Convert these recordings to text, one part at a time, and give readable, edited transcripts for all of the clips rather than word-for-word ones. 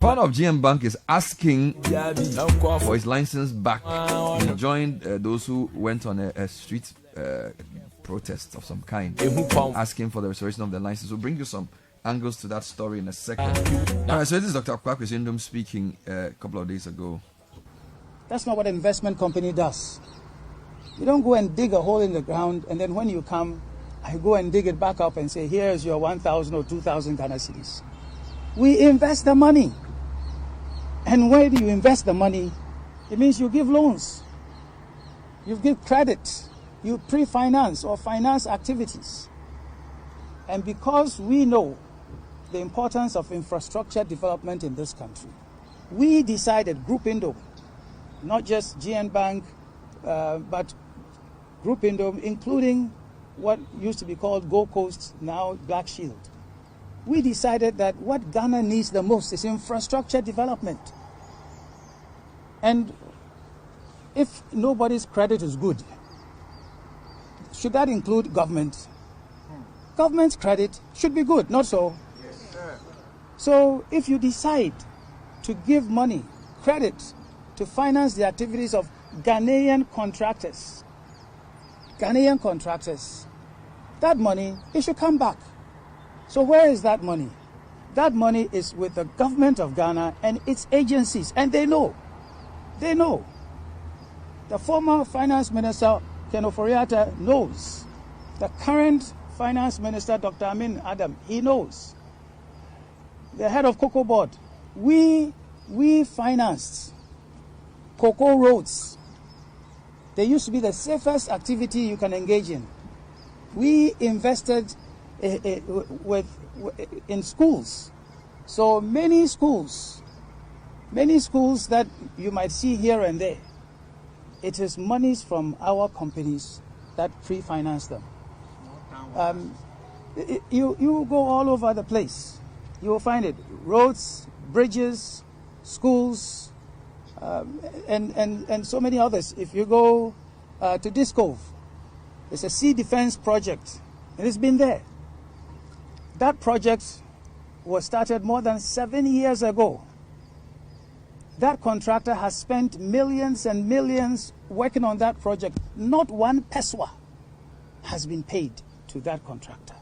Part of GM Bank is asking for his license back. He joined those who went on a street protest of some kind, asking for the restoration of the license. We'll bring you some angles to that story in a second. So this is Dr. Kwakwesi Nduom speaking a couple of days ago. That's not what an investment company does. You don't go and dig a hole in the ground, and then when you come, I go and dig it back up and say, here's your 1,000 or 2,000 Ghana cedis. We invest the money. And where do you invest the money? It means you give loans. You give credit. You pre-finance or finance activities. And because we know the importance of infrastructure development in this country, we decided, Group Nduom, not just GN Bank, but Group Nduom, including what used to be called Gold Coast, now Black Shield. We decided that what Ghana needs the most is infrastructure development. And if nobody's credit is good, should that include government? Government's credit should be good, not so? Yes, sir. So if you decide to give money, credit, to finance the activities of Ghanaian contractors, that money, it should come back. So where is that money? That money is with the government of Ghana and its agencies, and they know. They know. The former finance minister, Ken Ofori-Atta, knows. The current finance minister, Dr. Amin Adam, he knows. The head of Cocoa Board, we financed cocoa roads. They used to be the safest activity you can engage in. We invested in schools. So many schools that you might see here and there, it is monies from our companies that pre-finance them. You go all over the place. You will find it. Roads, bridges, schools, and so many others. If you go to Discove, it's a sea defense project, and it's been there. That project was started more than 7 years ago. That contractor has spent millions and millions working on that project. Not one peswa has been paid to that contractor.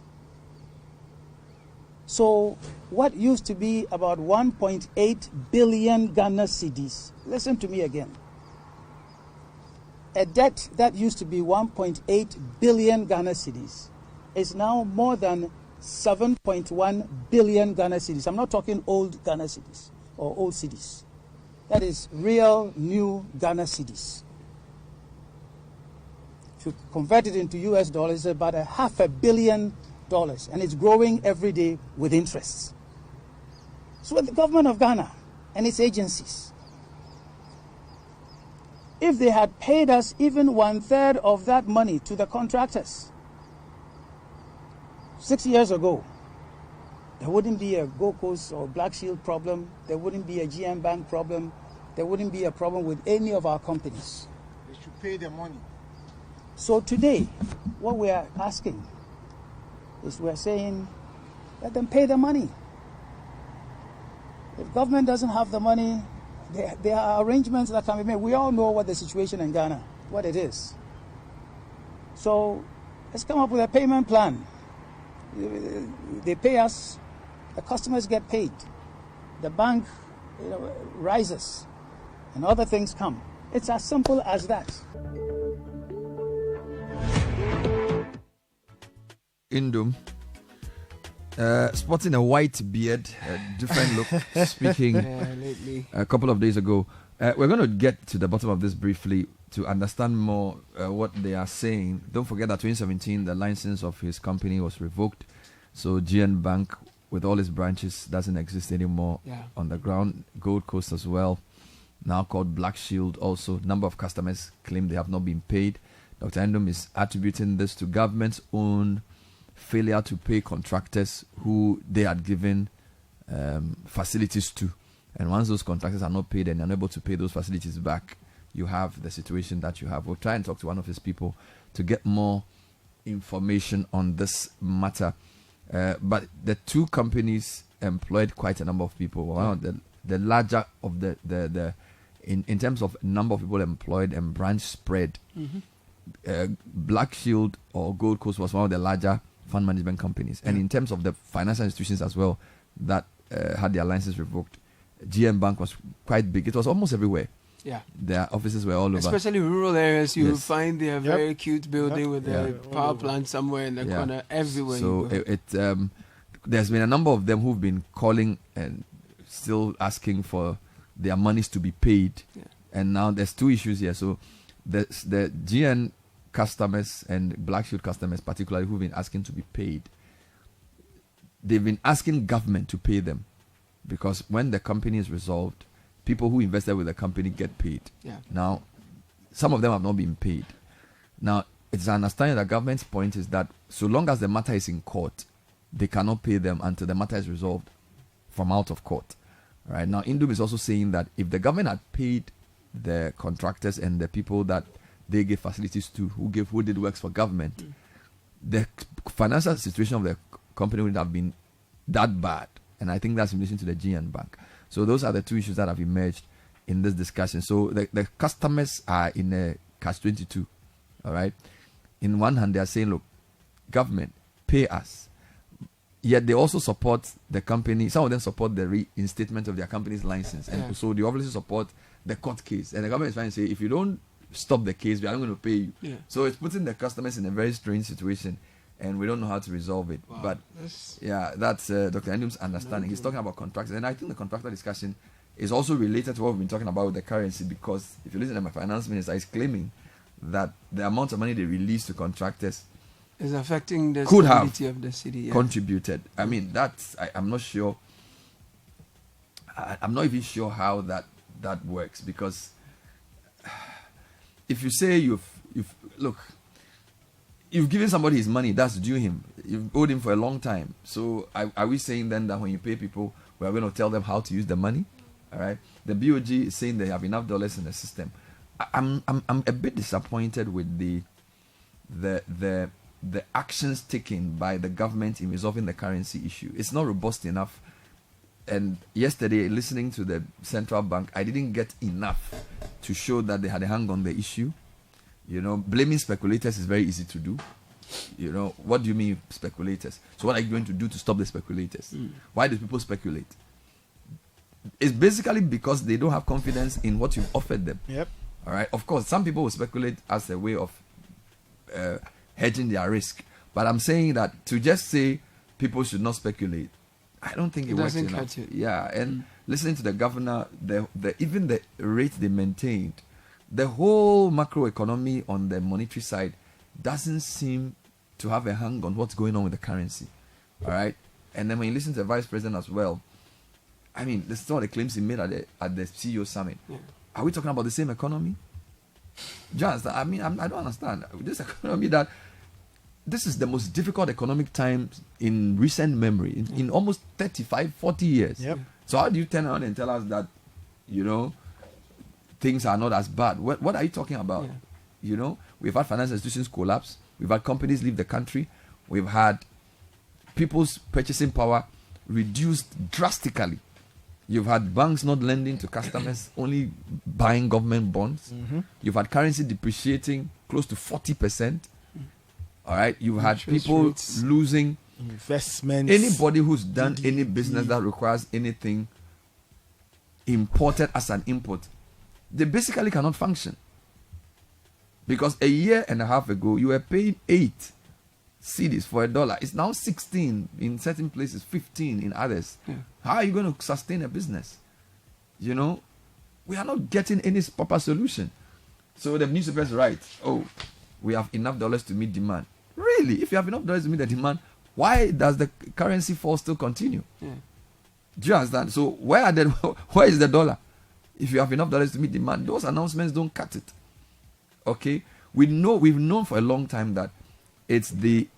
So what used to be about 1.8 billion Ghana cedis, listen to me again. A debt that used to be 1.8 billion Ghana cedis is now more than 7.1 billion Ghana cedis. I'm not talking old Ghana cedis or old cedis. That is real, new Ghana cedis. If you convert it into US dollars, it's about $500 million, and it's growing every day with interest. So the government of Ghana and its agencies, if they had paid us even 1/3 of that money to the contractors 6 years ago, there wouldn't be a Gold Coast or Black Shield problem. There wouldn't be a GM Bank problem. There wouldn't be a problem with any of our companies. They should pay the money. So today, what we are asking is we're saying, let them pay the money. If government doesn't have the money, there are arrangements that can be made. We all know what the situation in Ghana, what it is. So let's come up with a payment plan. They pay us, the customers get paid, the bank rises, and other things come. It's as simple as that. Nduom, sporting a white beard, a different look, speaking a couple of days ago. We're going to get to the bottom of this briefly to understand more what they are saying. Don't forget that 2017, the license of his company was revoked. So GN Bank, with all its branches, doesn't exist anymore on the ground. Gold Coast as well, now called Black Shield also. Number of customers claim they have not been paid. Dr. Nduom is attributing this to government's own failure to pay contractors who they had given facilities to. And once those contractors are not paid and unable to pay those facilities back, you have the situation that you have. We'll try and talk to one of his people to get more information on this matter. But the two companies employed quite a number of people. One of the the larger of the in terms of number of people employed and branch spread. Black Shield or Gold Coast was one of the larger fund management companies, and in terms of the financial institutions as well that had their licenses revoked, GM Bank was quite big. It was almost everywhere. Yeah, their offices were all over. Especially rural areas, you find their very cute building with a power plant somewhere in the corner. Everywhere. So there's been a number of them who've been calling and still asking for their monies to be paid. Yeah. And now there's two issues here. So the GN customers and Black Shield customers, particularly, who've been asking to be paid, they've been asking government to pay them, because when the company is resolved, people who invested with the company get paid. Yeah. Now, some of them have not been paid. Now, it's an understanding that government's point is that so long as the matter is in court, they cannot pay them until the matter is resolved from out of court. Right now, Nduom is also saying that if the government had paid the contractors and the people that they gave facilities to, who did works for government, the financial situation of the company wouldn't have been that bad. And I think that's in relation to the GN Bank. So those are the two issues that have emerged in this discussion. So the customers are in a catch-22, all right? In one hand, they are saying, look, government, pay us. Yet they also support the company. Some of them support the reinstatement of their company's license. And so they obviously support the court case. And the government is trying to say, if you don't stop the case, we are not going to pay you. Yeah. So it's putting the customers in a very strange situation, and we don't know how to resolve it. Wow. But that's Dr. Nduom's understanding. He's talking about contractors, and I think the contractor discussion is also related to what we've been talking about with the currency, because if you listen to my finance minister, he's claiming that the amount of money they release to contractors is affecting the stability of the city. Yeah. Contributed. I mean, I'm not sure. I'm not even sure how that works, because if you say you've given somebody his money, that's due him. You've owed him for a long time. So are we saying then that when you pay people, we are going to tell them how to use the money? All right. The BOG is saying they have enough dollars in the system. I'm a bit disappointed with the actions taken by the government in resolving the currency issue. It's not robust enough. And yesterday, listening to the central bank, I didn't get enough to show that they had a hang on the issue. You know, blaming speculators is very easy to do. You know, what do you mean speculators? So what are you going to do to stop the speculators? Why do people speculate? It's basically because they don't have confidence in what you've offered them. Yep. All right. Of course, some people will speculate as a way of hedging their risk. But I'm saying that to just say people should not speculate, I don't think it works enough. Yeah, and listening to the governor, even the rate they maintained, the whole macroeconomy on the monetary side doesn't seem to have a hang on what's going on with the currency. All right, and then when you listen to the vice president as well, I mean, this is one of the claims he made at the CEO summit. Yeah. Are we talking about the same economy? Just, I mean, I don't understand this economy that. This is the most difficult economic times in recent memory, in almost 35, 40 years. Yep. So how do you turn around and tell us that, you know, things are not as bad? What are you talking about? Yeah. You know, we've had financial institutions collapse. We've had companies leave the country. We've had people's purchasing power reduced drastically. You've had banks not lending to customers, only buying government bonds. Mm-hmm. You've had currency depreciating close to 40%. All right, you've had people losing investments. Anybody who's done any business that requires anything imported as an input, they basically cannot function. Because a year and a half ago, you were paying 8 cedis for $1. It's now 16 in certain places, 15 in others. Yeah. How are you going to sustain a business? You know, we are not getting any proper solution. So the newspapers write, oh, we have enough dollars to meet demand. Really? If you have enough dollars to meet the demand, why does the currency fall still continue? Yeah. Do you understand? So where is the dollar? If you have enough dollars to meet demand, those announcements don't cut it. Okay? We've known for a long time that it's the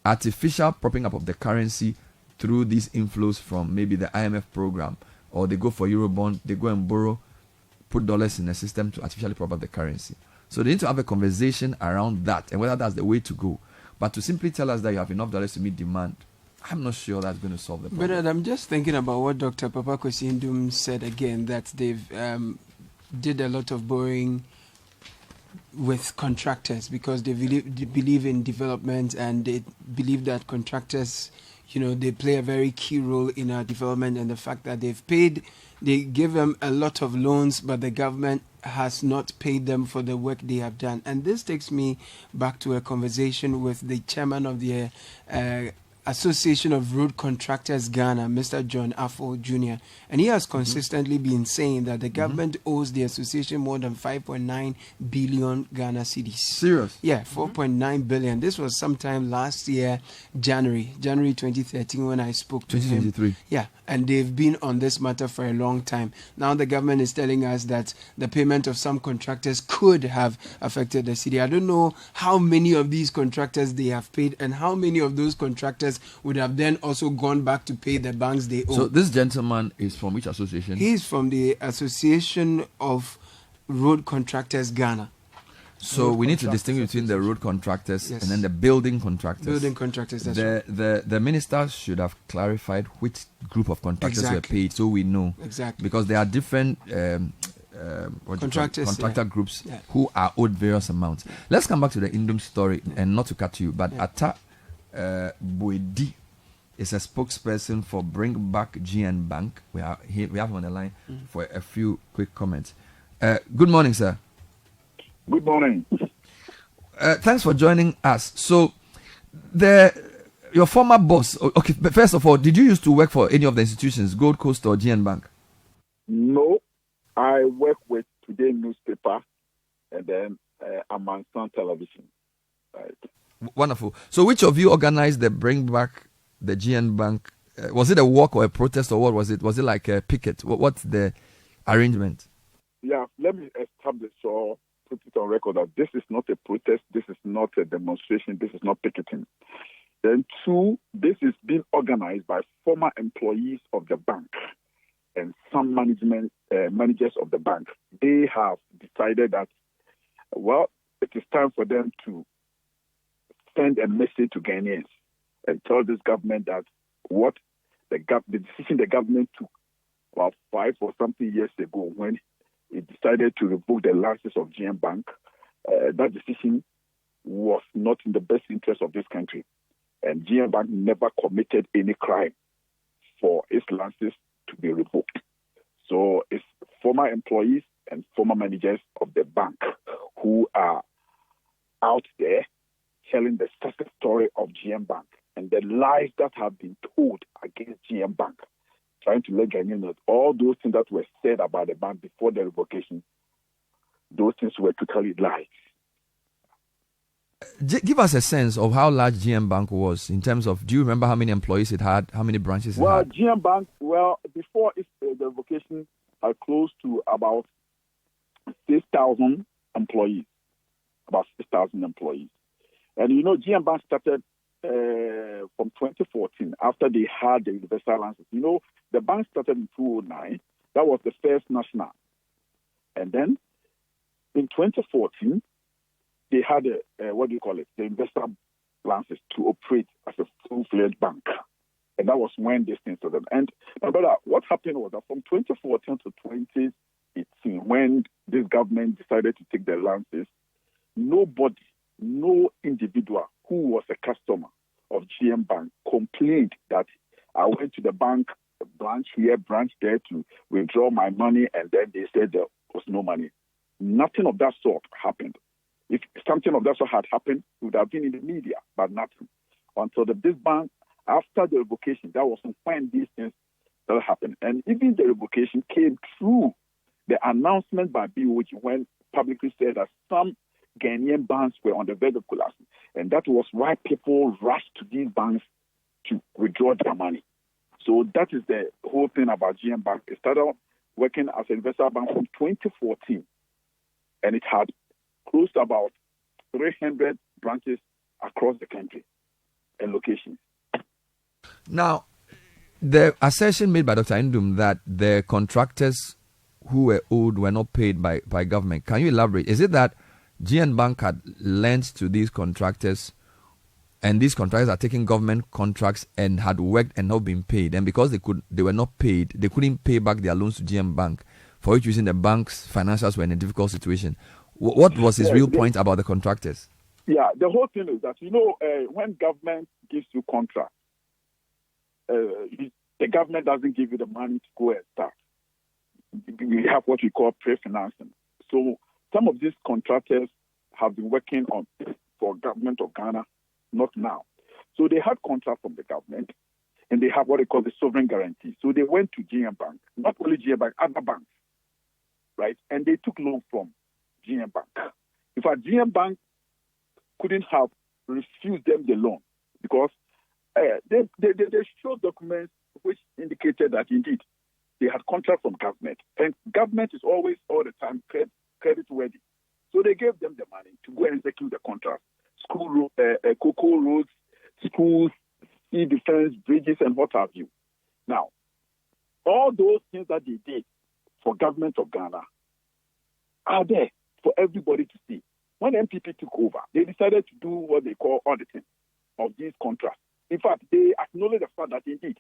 artificial propping up of the currency through these inflows from maybe the IMF program, or they go for Eurobond, they go and borrow, put dollars in the system to artificially prop up the currency. So they need to have a conversation around that and whether that's the way to go. But to simply tell us that you have enough dollars to meet demand, I'm not sure that's going to solve the problem. But I'm just thinking about what Dr. Papa Kwesi Nduom said again, that they've did a lot of borrowing with contractors because they believe in development, and they believe that contractors, they play a very key role in our development, and the fact that they give them a lot of loans, but the government has not paid them for the work they have done. And this takes me back to a conversation with the chairman of the Association of Road Contractors Ghana, Mr. John Affle Jr. And he has consistently been saying that the government owes the association more than 5.9 billion Ghana cedis. Serious? Yeah, 4.9 billion. This was sometime last year, January 2013, when I spoke to him. 2023. Yeah, and they've been on this matter for a long time. Now the government is telling us that the payment of some contractors could have affected the city. I don't know how many of these contractors they have paid, and how many of those contractors would have then also gone back to pay the banks they owe. So this gentleman is from which association? He is from the Association of Road Contractors Ghana. So we need to distinguish between the road contractors and then the building contractors. Building contractors, that's right. The minister should have clarified which group of contractors were paid, so we know. Exactly. Because there are different contractor groups who are owed various amounts. Let's come back to the Nduom story, and not to cut you, but Atta Boedi is a spokesperson for Bring Back GN Bank. We have him on the line for a few quick comments. Good morning, sir. Good morning. Thanks for joining us. So, your former boss. Okay, but first of all, did you used to work for any of the institutions, Gold Coast or GN Bank? No, I work with Today newspaper, and then Amansan Television. Right. Wonderful. So, which of you organized the Bring Back the GN Bank? Was it a walk or a protest, or what was it? Was it like a picket? What's the arrangement? Yeah, let me establish or put it on record that this is not a protest, this is not a demonstration, this is not picketing. Then two, this is being organized by former employees of the bank and some managers of the bank. They have decided that, well, it is time for them to send a message to Ghanaians and tell this government that what the decision the government took about 5 or something years ago when it decided to revoke the license of GM Bank, that decision was not in the best interest of this country. And GM Bank never committed any crime for its license to be revoked. So it's former employees and former managers of the bank who are out there telling the success story of GM Bank and the lies that have been told against GM Bank, trying to let Ghanaians know all those things that were said about the bank before the revocation, those things were totally lies. Give us a sense of how large GM Bank was in terms of, do you remember how many employees it had, how many branches it had? Well, GM Bank, before the revocation, had close to about 6,000 employees. About 6,000 employees. And GM Bank started from 2014 after they had the universal license. The bank started in 2009. That was the first national. And then in 2014, they had the investor license to operate as a full-fledged bank. And that was when this thing started. And my brother, what happened was that from 2014 to 2018, when this government decided to take the licenses, nobody, no individual who was a customer of GM Bank complained that I went to the bank, branch here, branch there to withdraw my money, and then they said there was no money. Nothing of that sort happened. If something of that sort had happened, it would have been in the media, but nothing. Until this bank, after the revocation, that was when these things started happening. And even the revocation came through the announcement by BOG when publicly said that some Ghanaian banks were on the verge of collapsing. And that was why people rushed to these banks to withdraw their money. So that is the whole thing about GM Bank. It started working as an investor bank from 2014. And it had close to about 300 branches across the country and locations. Now, the assertion made by Dr. Nduom that the contractors who were owed were not paid by government. Can you elaborate? Is it that GN Bank had lent to these contractors and these contractors are taking government contracts and had worked and not been paid, and because they were not paid, they couldn't pay back their loans to GM Bank, for which reason the bank's financials were in a difficult situation. What was his real point about the contractors? Yeah, the whole thing is that, when government gives you contracts, the government doesn't give you the money to go and start. We have what we call pre-financing. So some of these contractors have been working for government of Ghana, not now. So they had contracts from the government, and they have what they call the sovereign guarantee. So they went to GM Bank, not only GM Bank, other banks, right? And they took loan from GM Bank. In fact, GM Bank couldn't have refused them the loan because they showed documents which indicated that indeed they had contracts from government, and government is always all the time credit worthy. So they gave them the money to go and execute the contract. Cocoa roads, schools, sea defense, bridges, and what have you. Now, all those things that they did for government of Ghana are there for everybody to see. When MPP took over, they decided to do what they call auditing of these contracts. In fact, they acknowledged the fact that indeed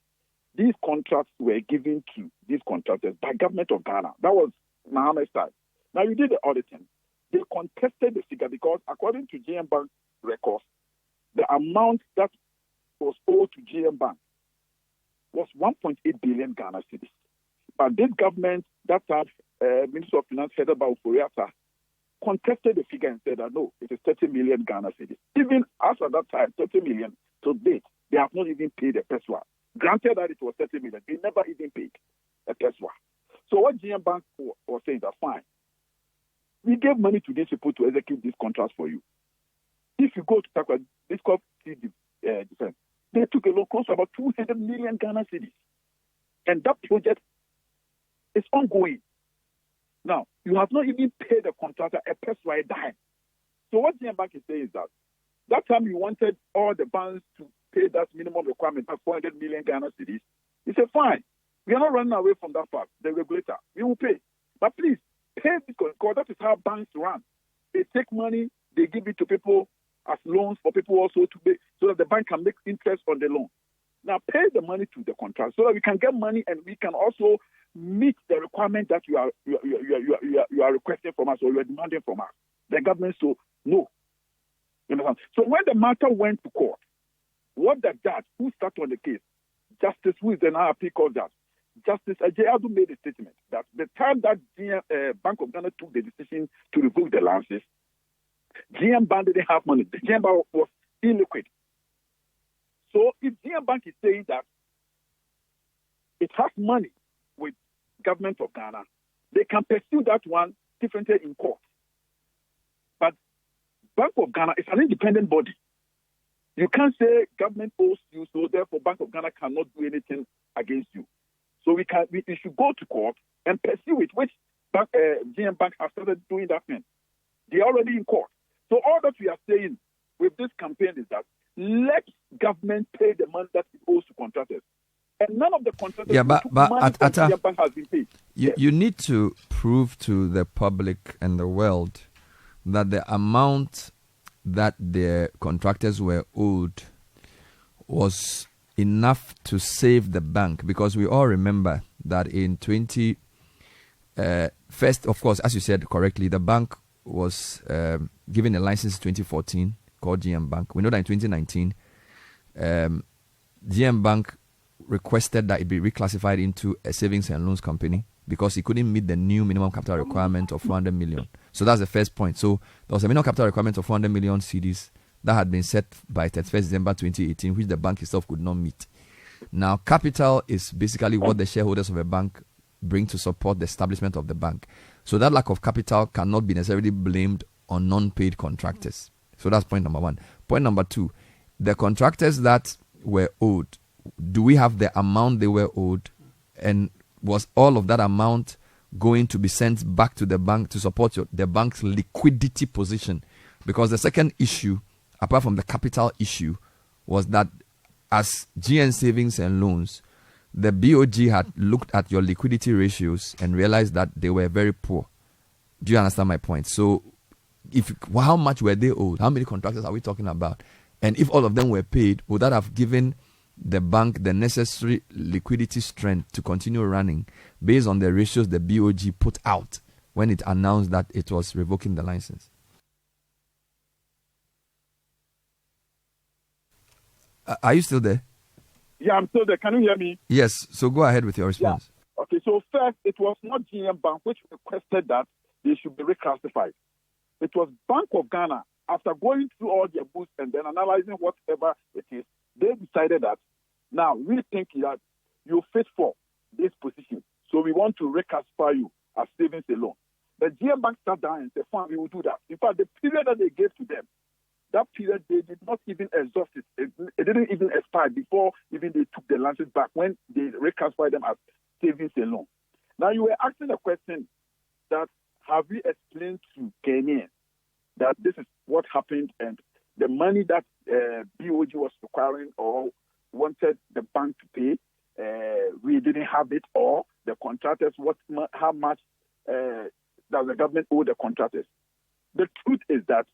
these contracts were given to these contractors by government of Ghana. That was Mohammed's time. Now, you did the auditing. They contested the figure because according to GM Bank records, the amount that was owed to GM Bank was 1.8 billion Ghana cedis. But this government, that time, Minister of Finance headed by Oforiatta, contested the figure and said that no, it is 30 million Ghana cedis. Even after that time, 30 million to date, they have not even paid a peswa. Granted that it was 30 million, they never even paid a peswa. So what GM Bank was saying that fine, we gave money to these people to execute these contracts for you. If you go to Takwa, this called Citi defense, they took a loan close to about 200 million Ghana cedis. And that project is ongoing. Now, you have not even paid the contractor a peswa a dime. So what GM Bank is saying is that time you wanted all the banks to pay that minimum requirement of 400 million Ghana cedis. He said, fine, we are not running away from that fact. The regulator, we will pay. But please, pay this because that is how banks run. They take money, they give it to people as loans for people also to pay, so that the bank can make interest on the loan. Now pay the money to the contract so that we can get money and we can also meet the requirement that you are requesting from us or you are demanding from us. The government so no. You understand? So when the matter went to court, what the judge who started on the case, Justice who is the RP called that, Justice Ajayadu made a statement that the time that Bank of Ghana took the decision to revoke the licenses, GM Bank didn't have money. The GM Bank was illiquid. So if GM Bank is saying that it has money with government of Ghana, they can pursue that one differently in court. But Bank of Ghana is an independent body. You can't say government owes you, so therefore Bank of Ghana cannot do anything against you. So we should go to court and pursue it, which GM Bank has started doing that thing. They're already in court. So all that we are saying with this campaign is that let government pay the money that it owes to contractors. And none of the contractors GM Bank has been paid. You need to prove to the public and the world that the amount that the contractors were owed was enough to save the bank, because we all remember that in first, of course, as you said correctly, the bank was given a license in 2014 called GM Bank. We know that in 2019, GM Bank requested that it be reclassified into a savings and loans company because it couldn't meet the new minimum capital requirement of 400 million. So that's the first point. So there was a minimum capital requirement of 400 million cedis that had been set by 31st December 2018, which the bank itself could not meet. Now, capital is basically what the shareholders of a bank bring to support the establishment of the bank. So that lack of capital cannot be necessarily blamed on non-paid contractors. So that's point number one. Point number two, the contractors that were owed, do we have the amount they were owed? And was all of that amount going to be sent back to the bank to support the bank's liquidity position? Because the second issue, apart from the capital issue, was that as GN Savings and Loans, the BOG had looked at your liquidity ratios and realized that they were very poor. Do you understand my point? So, how much were they owed? How many contractors are we talking about? And if all of them were paid, would that have given the bank the necessary liquidity strength to continue running based on the ratios the BOG put out when it announced that it was revoking the license? Are you still there? Yeah, I'm still there. Can you hear me? Yes. So go ahead with your response. Yeah. Okay, so first, it was not GM Bank which requested that they should be reclassified. It was Bank of Ghana, after going through all their books and then analyzing whatever it is, they decided that now we think that you fit for this position. So we want to reclassify you as savings alone. The GM Bank sat down and said, fine, we will do that. In fact, the period that they gave to them, that period, they did not even exhaust it. It didn't even expire before even they took the license back when they reclassified them as savings alone. Now, you were asking a question that have we explained to Kenyans that this is what happened and the money that BOG was requiring or wanted the bank to pay, we didn't have it, or the contractors, how much does the government owe the contractors? The truth is that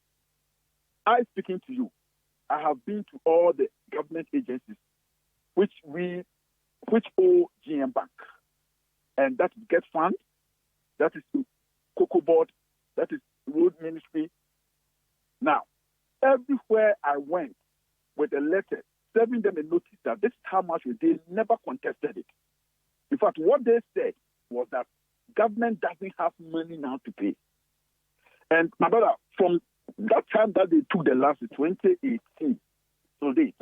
I speaking to you, I have been to all the government agencies which owe GM Bank. And that is Get Fund, that is Cocoa Board, that is Road Ministry. Now, everywhere I went with a letter, serving them a notice that this is how much they never contested it. In fact, what they said was that government doesn't have money now to pay. And my brother, from that time that they took the last 2018 to date,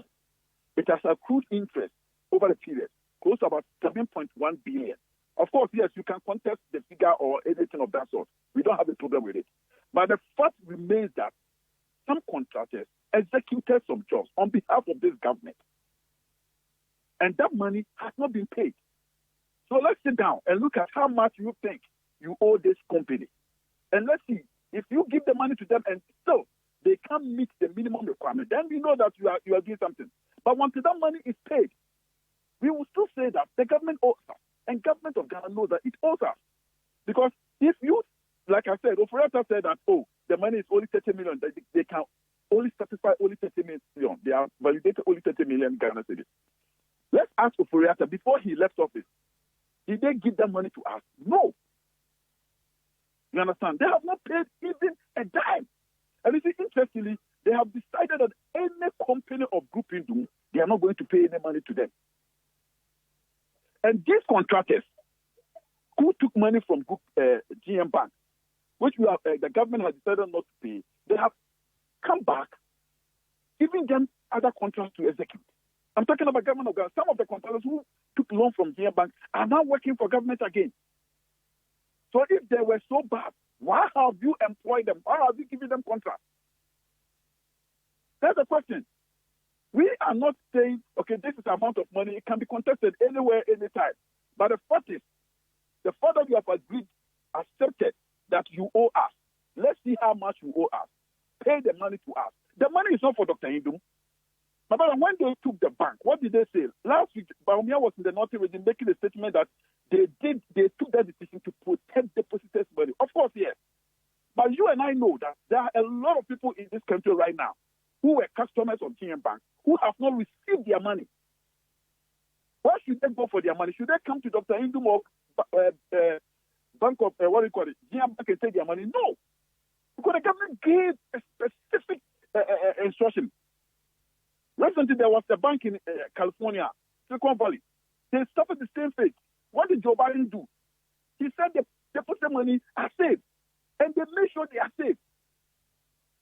it has accrued interest over the period, close to about 7.1 billion. Of course, yes, you can contest the figure or anything of that sort. We don't have a problem with it. But the fact remains that some contractors executed some jobs on behalf of this government. And that money has not been paid. So let's sit down and look at how much you think you owe this company. And let's see, if you give the money to them and still they can't meet the minimum requirement, then we know that you are doing something. But once that money is paid, we will still say that the government owes us. And government of Ghana knows that it owes us. Because if you, like I said, operator said that, the money is only 30 million, they can only satisfy only 30 million. They are validated only 30 million Ghana cedis. Let's ask operator, before he left office, did they give that money to us? No. You understand? They have not paid even a dime. And you see, interestingly, they have decided that any company of Group Nduom, they are not going to pay any money to them. And these contractors who took money from Group, GM Bank, which the government has decided not to pay, they have come back, giving them other contracts to execute. I'm talking about government of Ghana. Some of the contractors who took loan from GM Bank are now working for government again. So if they were so bad, why have you employed them? Why have you given them contracts? That's the question. We are not saying, okay, this is the amount of money. It can be contested anywhere, anytime. But the fact is, the fact that you have agreed, accepted that you owe us, let's see how much you owe us. Pay the money to us. The money is not for Dr. Nduom. But when they took the bank, what did they say? Last week, Baumia was in the Northern region making a statement that they took that decision to protect depositors' money. Of course, yes. But you and I know that there are a lot of people in this country right now who were customers of GM Bank who have not received their money. Where should they go for their money? Should they come to Dr. Nduom or Bank of, GM Bank and take their money? No. Because the government gave a specific instruction. Recently, there was a bank in California, Silicon Valley. They suffered the same fate. What did Joe Biden do? He said the deposit money are safe, and they make sure they are safe.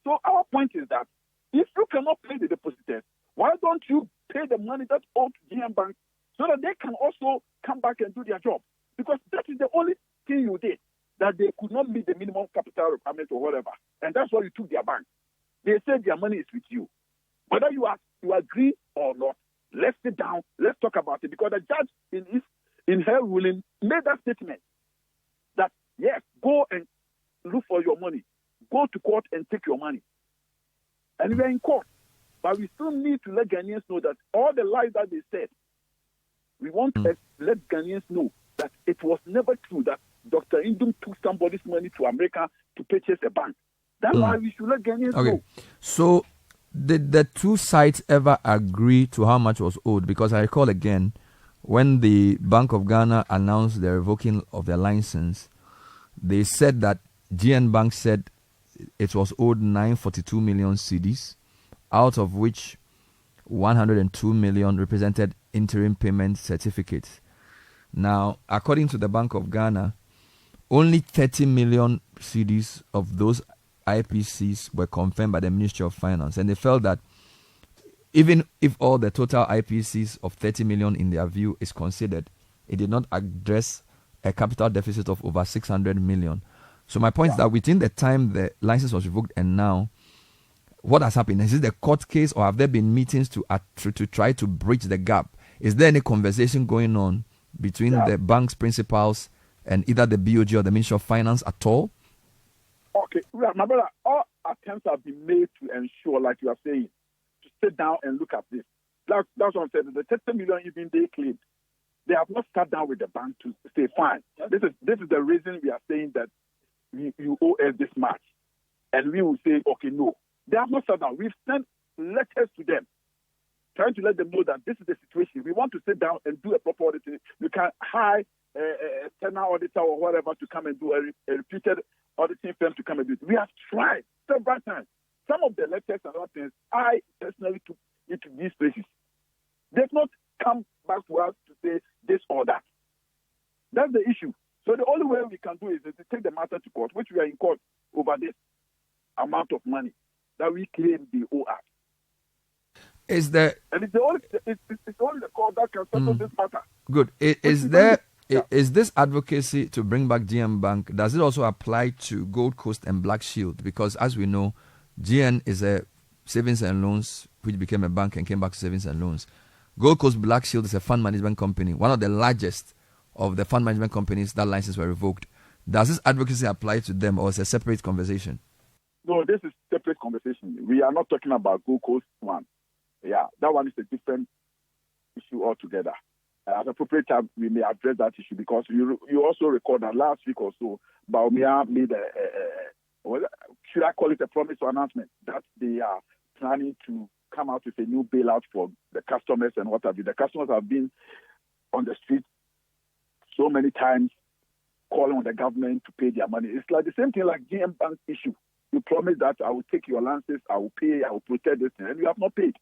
So our point is that if you cannot pay the depositors, why don't you pay the money that's owed to GM Bank so that they can also come back and do their job? Because that is the only thing you did, that they could not meet the minimum capital requirement or whatever. And that's why you took their bank. They said their money is with you. Whether you agree or not, let's sit down, let's talk about it. Because the judge in her ruling made that statement that, yes, go and look for your money. Go to court and take your money. And we are in court. But we still need to let Ghanaians know that all the lies that they said, we want to let Ghanaians know that it was never true that Dr. Nduom took somebody's money to America to purchase a bank. That's why we should let Ghanaians know. So Did the two sides ever agree to how much was owed? Because I recall again, when the Bank of Ghana announced the revoking of their license, they said that GN Bank said it was owed 942 million cedis, out of which 102 million represented interim payment certificates. Now, according to the Bank of Ghana, only 30 million cedis of those IPCs were confirmed by the Ministry of Finance, and they felt that even if all the total IPCs of 30 million in their view is considered, it did not address a capital deficit of over 600 million. So my point is that within the time the license was revoked and now, what has happened? Is it the court case, or have there been meetings to try to bridge the gap? Is there any conversation going on between the bank's principals and either the BOG or the Ministry of Finance at all? Okay, my brother, all attempts have been made to ensure, like you are saying, to sit down and look at this. That's what I'm saying. The 30 million even they claimed, they have not sat down with the bank to say, fine, this is the reason we are saying that you owe us this much. And we will say, okay, no. They have not sat down. We've sent letters to them, trying to let them know that this is the situation. We want to sit down and do a proper audit. You can hire a external auditor or whatever to come and do a reputed auditing firm to come and do it. We have tried several times. Some of the letters and other things, I personally took into these places. They've not come back to us to say this or that. That's the issue. So the only way we can do is to take the matter to court, which we are in court over this amount of money that we claim they owe us. Is there? And it's only the court that can settle this matter. Good. Is this advocacy to bring back GN Bank, does it also apply to Gold Coast and Black Shield? Because as we know, GN is a savings and loans, which became a bank and came back to savings and loans. Gold Coast Black Shield is a fund management company, one of the largest of the fund management companies that licenses were revoked. Does this advocacy apply to them, or is it a separate conversation? No, this is a separate conversation. We are not talking about Gold Coast one. Yeah, that one is a different issue altogether. At appropriate time, we may address that issue, because you also recall that last week or so, Baumia made should I call it a promise or announcement, that they are planning to come out with a new bailout for the customers and what have you. The customers have been on the street so many times calling on the government to pay their money. It's like the same thing like GM Bank issue. You promise that I will take your lances, I will pay, I will protect this thing, and you have not paid.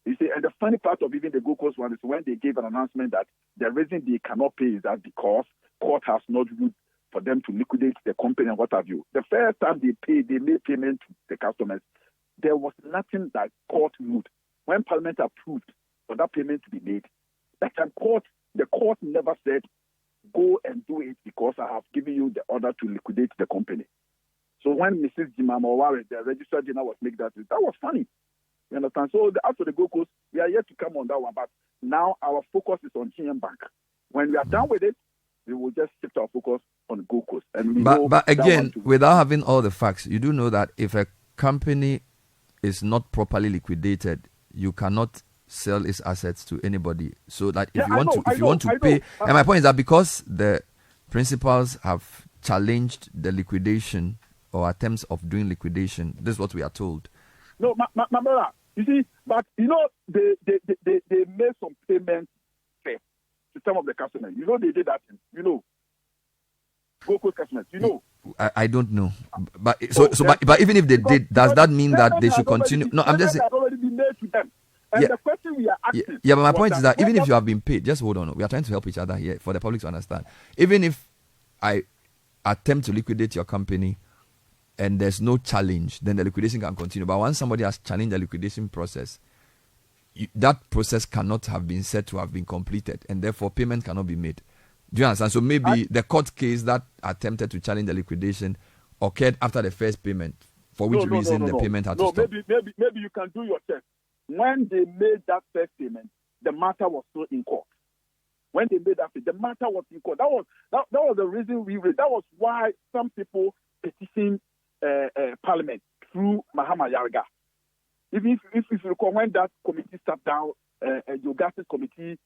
You see, and the funny part of even the Gold Coast one is when they gave an announcement that the reason they cannot pay is that because court has not ruled for them to liquidate the company and what have you. The first time they made payment to the customers, there was nothing that court ruled. When Parliament approved for that payment to be made, that time the court never said, go and do it because I have given you the order to liquidate the company. So when Mrs. Jimama, the Registrar General, was making that was funny. You understand? So as for the Gold Coast, we are yet to come on that one. But now our focus is on GM Bank. When we are done with it, we will just shift our focus on Gold Coast. And but again, without having all the facts, you do know that if a company is not properly liquidated, you cannot sell its assets to anybody. So that if you want to pay, and my point is that because the principals have challenged the liquidation or attempts of doing liquidation, this is what we are told. No, my brother, you see, but they made some payments fair to some of the customers. They did that. Gold Coast customers. I don't know, but but even if they did, does that mean that they should continue? No, I'm just saying. Already been made to them. And the question we are asking. Yeah, but my point is that even if you have been paid, just hold on. We are trying to help each other here for the public to understand. Even if I attempt to liquidate your company and there's no challenge, then the liquidation can continue. But once somebody has challenged the liquidation process, that process cannot have been said to have been completed, and therefore payment cannot be made. Do you understand? So maybe the court case that attempted to challenge the liquidation occurred after the first payment, for which reason the payment had to stop. Maybe you can do your test. When they made that first payment, the matter was still in court. When they made that payment, the matter was in court. That was the reason we raised. That was why some people petitioned Parliament through Mahama Yarga. Even if you recall, when that committee sat down, Yogasis committee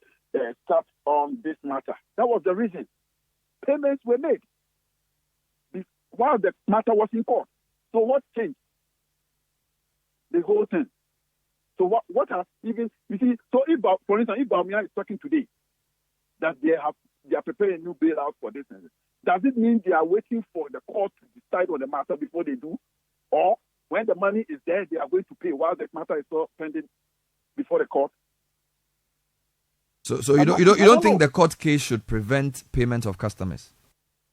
sat on this matter, that was the reason. Payments were made while the matter was in court. So what changed? The whole thing. So what are even, you see, so if, for instance, if Bawumia is talking today that they are preparing a new bailout for this, does it mean they are waiting for the court to decide on the matter before they do? Or when the money is there, they are going to pay while the matter is still pending before the court? So you don't think the court case should prevent payment of customers?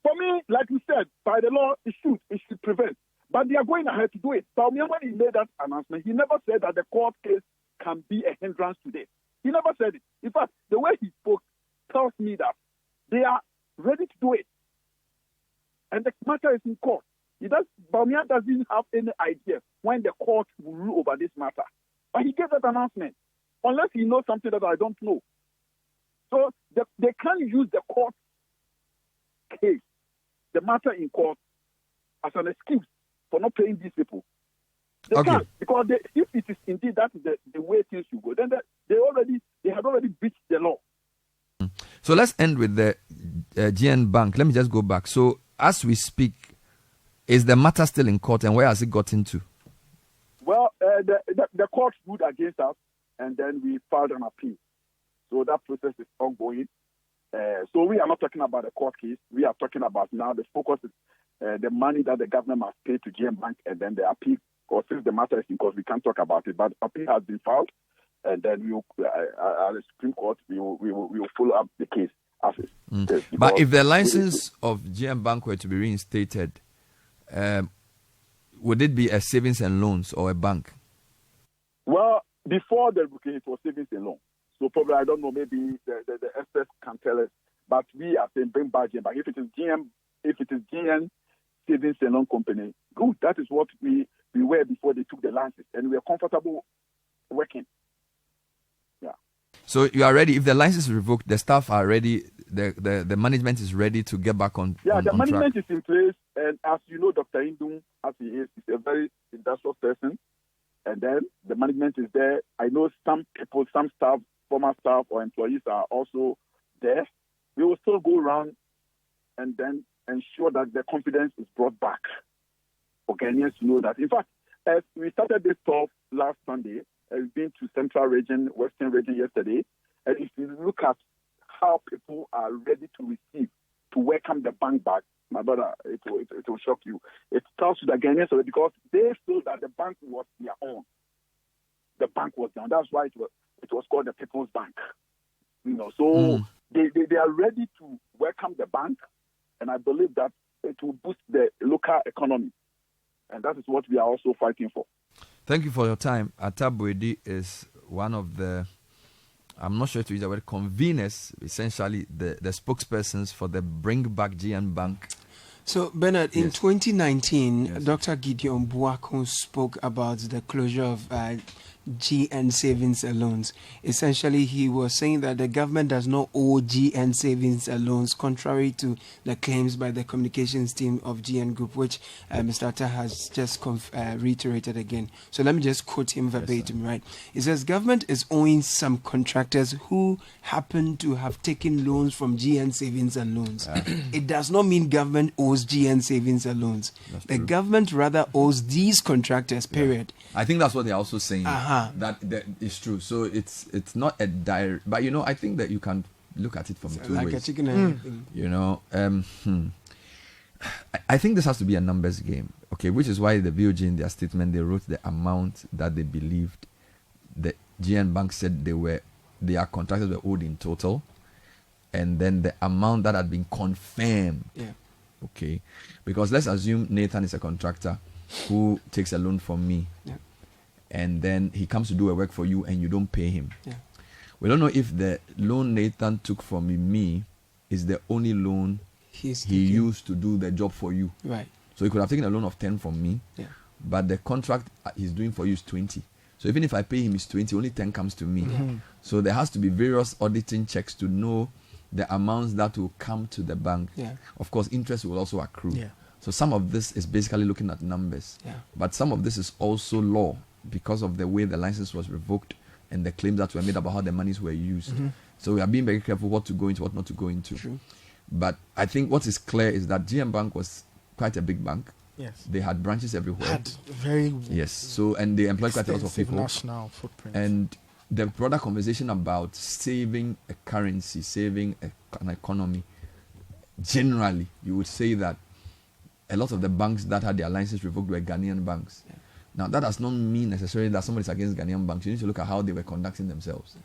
For me, like you said, by the law, it should prevent. But they are going ahead to do it. So when he made that announcement, he never said that the court case can be a hindrance to this. He never said it. In fact, the way he spoke tells me that they are ready to do it. And the matter is in court. Bawumia doesn't have any idea when the court will rule over this matter. But he gave that announcement. Unless he knows something that I don't know. So they can't use the court case, the matter in court, as an excuse for not paying these people. They can't, because if it is indeed that is the way things should go, then they had already breached the law. So let's end with the GN Bank. Let me just go back. So as we speak, is the matter still in court, and where has it gotten to? Well, the court ruled against us, and then we filed an appeal. So that process is ongoing. So we are not talking about the court case. We are talking about now the focus is the money that the government must pay to GM Bank, and then the appeal. Because since the matter is in court, we can't talk about it. But appeal has been filed, and then we will, at the Supreme Court, we will follow up the case as is. But if the license of GM Bank were to be reinstated, would it be a savings and loans or a bank? Well, before the revocation, it was savings and loans. So probably, I don't know, maybe the experts can tell us. But we are saying bring back GM Bank. If it is GM Savings and Loan Company, good. That is what we were before they took the license. And we are comfortable working. Yeah. So you are ready. If the license is revoked, the staff are ready, the management is ready to get back on Yeah, on, the on management track. is in place. And as you know, Dr. Nduom, as he is a very industrial person. And then the management is there. I know some people, some staff, former staff or employees are also there. We will still go around and then ensure that the confidence is brought back for Ghanaians to know that. In fact, as we started this talk last Sunday, I've been to Central Region, Western Region yesterday, and if you look at how people are ready to receive, to welcome the bank back, my brother, it will shock you. It tells you the Ghanaians already, because they feel that the bank was their own. The bank was their own. That's why it was called the People's Bank. So they are ready to welcome the bank, and I believe that it will boost the local economy. And that is what we are also fighting for. Thank you for your time. Atabwedi is one of the, I'm not sure to use the word conveners, essentially the spokespersons for the Bring Back GN Bank. So, Bernard, in 2019, Yes. Dr. Gideon Buakun spoke about the closure of GN Savings and Loans. Essentially, he was saying that the government does not owe GN Savings and Loans, contrary to the claims by the communications team of GN Group, which Mr. Atta has just reiterated again. So let me just quote him verbatim, right? He says, government is owing some contractors who happen to have taken loans from GN Savings and Loans. It does not mean government owes GN Savings and Loans. The government rather owes these contractors, period. I think that's what they're also saying. That is true. So it's not a direct, but I think that you can look at it from two Like ways. a chicken and everything. I think this has to be a numbers game, okay? Which is why the VOG in their statement, they wrote the amount that they believed the GN Bank said their contractors were owed in total, and then the amount that had been confirmed. Yeah. Okay, because let's assume Nathan is a contractor who takes a loan from me. Yeah. And then he comes to do a work for you and you don't pay him. Yeah. We don't know if the loan Nathan took from me is the only loan he used to do the job for you. Right. So he could have taken a loan of 10 from me, but the contract he's doing for you is 20. So even if I pay him is 20, only 10 comes to me. So there has to be various auditing checks to know the amounts that will come to the bank. Yeah. Of course, interest will also accrue. Yeah. So some of this is basically looking at numbers. Yeah. But some of this is also law, because of the way the license was revoked and the claims that were made about how the monies were used. So we are being very careful what to go into, what not to go into. True. But I think what is clear is that GM Bank was quite a big bank. Yes. They had branches everywhere. Had very Yes. So, and they employed quite a lot of extensive people. national footprint. And the broader conversation about saving a currency, saving an economy, generally, you would say that a lot of the banks that had their licenses revoked were Ghanaian banks. Yeah. Now, that does not mean necessarily that somebody's against Ghanaian banks. You need to look at how they were conducting themselves,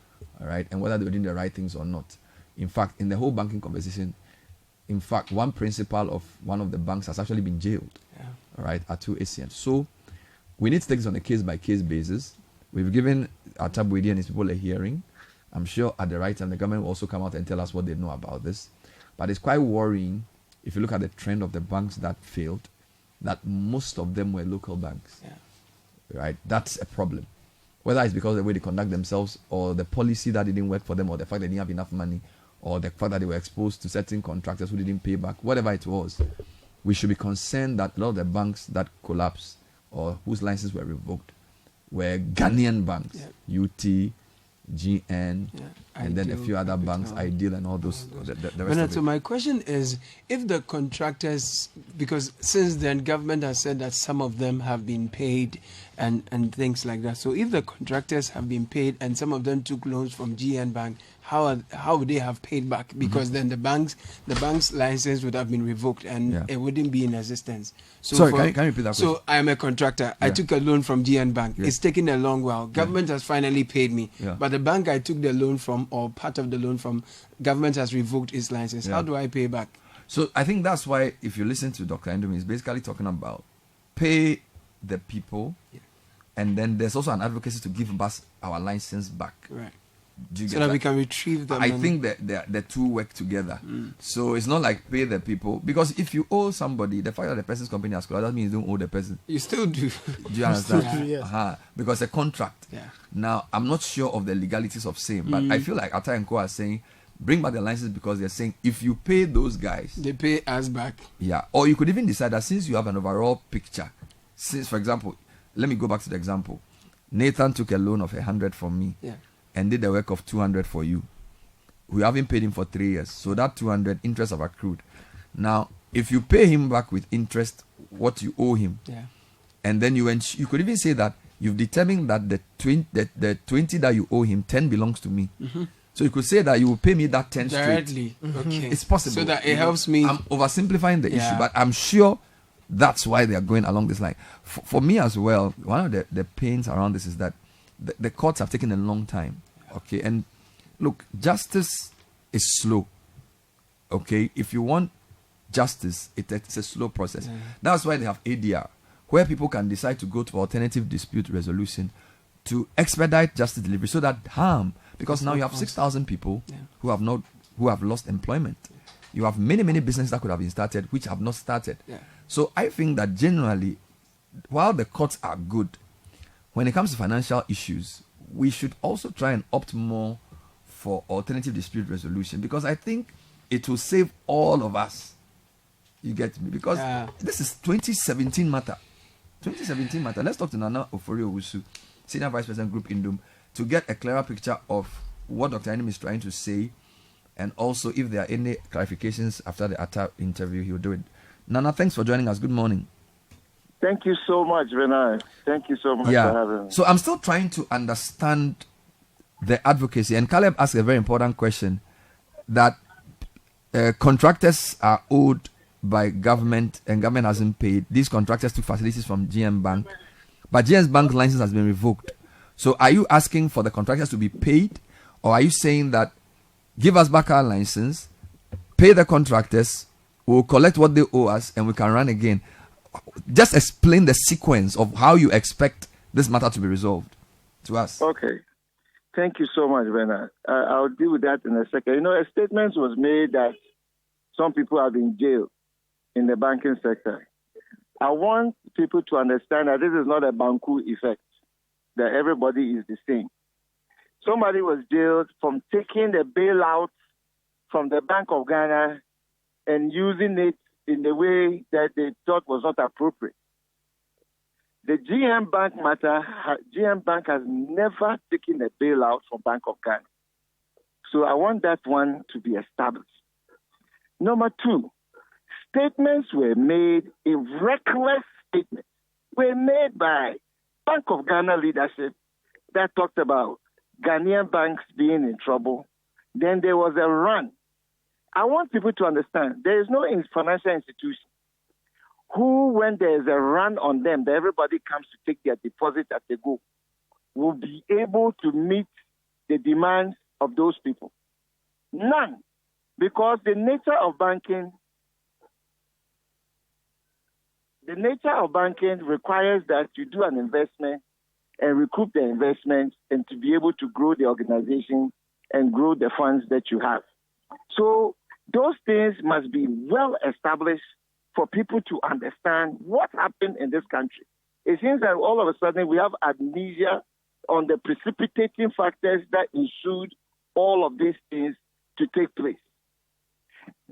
all right, and whether they were doing the right things or not. In fact, in the whole banking conversation, in fact, one principal of one of the banks has actually been jailed, all right, at 2 ACN. So, we need to take this on a case-by-case basis. We've given Atabwedi and his people a hearing. I'm sure at the right time, the government will also come out and tell us what they know about this. But it's quite worrying if you look at the trend of the banks that failed, that most of them were local banks. Yeah. Right? That's a problem. Whether it's because of the way they conduct themselves, or the policy that didn't work for them, or the fact they didn't have enough money, or the fact that they were exposed to certain contractors who didn't pay back, whatever it was, we should be concerned that a lot of the banks that collapsed or whose licenses were revoked were Ghanaian banks, UT, GN, and then a few other banks, Ideal and all those. The rest of it. So my question is, if the contractors, because since then government has said that some of them have been paid and things like that. So if the contractors have been paid and some of them took loans from GN Bank, how would they have paid back? Because then the bank's license would have been revoked and it wouldn't be in existence. So sorry, can you repeat that question? So I'm a contractor. I took a loan from GN Bank. It's taken a long while. Government has finally paid me. But the bank I took the loan from, or part of the loan from, government has revoked its license. How do I pay back? So I think that's why, if you listen to Dr. Nduom, he's basically talking about pay the people, and then there's also an advocacy to give us our license back. Right. So that we can retrieve them. I think that the two work together. So it's not like pay the people, because if you owe somebody, the fact that the person's company has closed, that means you don't owe the person. You still do. Do you understand? Yes. Because a contract. Yeah. Now, I'm not sure of the legalities of same, but I feel like Atta and Co are saying, bring back the license, because they're saying if you pay those guys, they pay us back. Yeah. Or you could even decide that since you have an overall picture, since, for example, let me go back to the example. Nathan took a loan of 100 from me. Yeah. And did the work of 200 for you. We haven't paid him for 3 years. So that 200 interest have accrued. Now, if you pay him back with interest what you owe him, and then you could even say that you've determined that the 20 that you owe him, 10 belongs to me. So you could say that you will pay me that 10 directly. Okay. It's possible. So that it helps me. I'm oversimplifying the issue, but I'm sure that's why they are going along this line. For me as well, one of the pains around this is that the courts have taken a long time. Okay, and look, justice is slow. Okay, if you want justice, it's a slow process. That's why they have ADR, where people can decide to go to alternative dispute resolution to expedite justice delivery, so that harm, because now you have 6,000 people who have lost employment. You have many businesses that could have been started which have not started. So I think that generally, while the courts are good, when it comes to financial issues, we should also try and opt more for alternative dispute resolution, because I think it will save all of us. You get me? Because this is 2017 matter. 2017 matter. Let's talk to Nana Ofori-Owusu, Senior Vice President Group Nduom, to get a clearer picture of what Dr. Nduom is trying to say, and also if there are any clarifications after the Atta interview, he will do it. Nana, thanks for joining us. Good morning. Thank you so much, Renai. Thank you so much for having me. So I'm still trying to understand the advocacy. And Caleb asked a very important question, that contractors are owed by government and government hasn't paid. These contractors took facilities from GM Bank, but GM Bank's license has been revoked. So are you asking for the contractors to be paid, or are you saying that give us back our license, pay the contractors, we'll collect what they owe us, and we can run again? Just explain the sequence of how you expect this matter to be resolved to us. Okay. Thank you so much, Bernard. I'll deal with that in a second. You know, a statement was made that some people have been jailed in the banking sector. I want people to understand that this is not a Banku effect, that everybody is the same. Somebody was jailed from taking the bailout from the Bank of Ghana and using it in the way that they thought was not appropriate. The GM Bank matter, GM Bank has never taken a bailout from Bank of Ghana. So I want that one to be established. Number two, statements were made, reckless statements were made by Bank of Ghana leadership that talked about Ghanaian banks being in trouble. Then there was a run. I want people to understand there is no financial institution who, when there is a run on them, that everybody comes to take their deposit as they go, will be able to meet the demands of those people. None. Because the nature of banking requires that you do an investment and recoup the investment and to be able to grow the organization and grow the funds that you have. So those things must be well established for people to understand what happened in this country. It seems that all of a sudden we have amnesia on the precipitating factors that ensued all of these things to take place.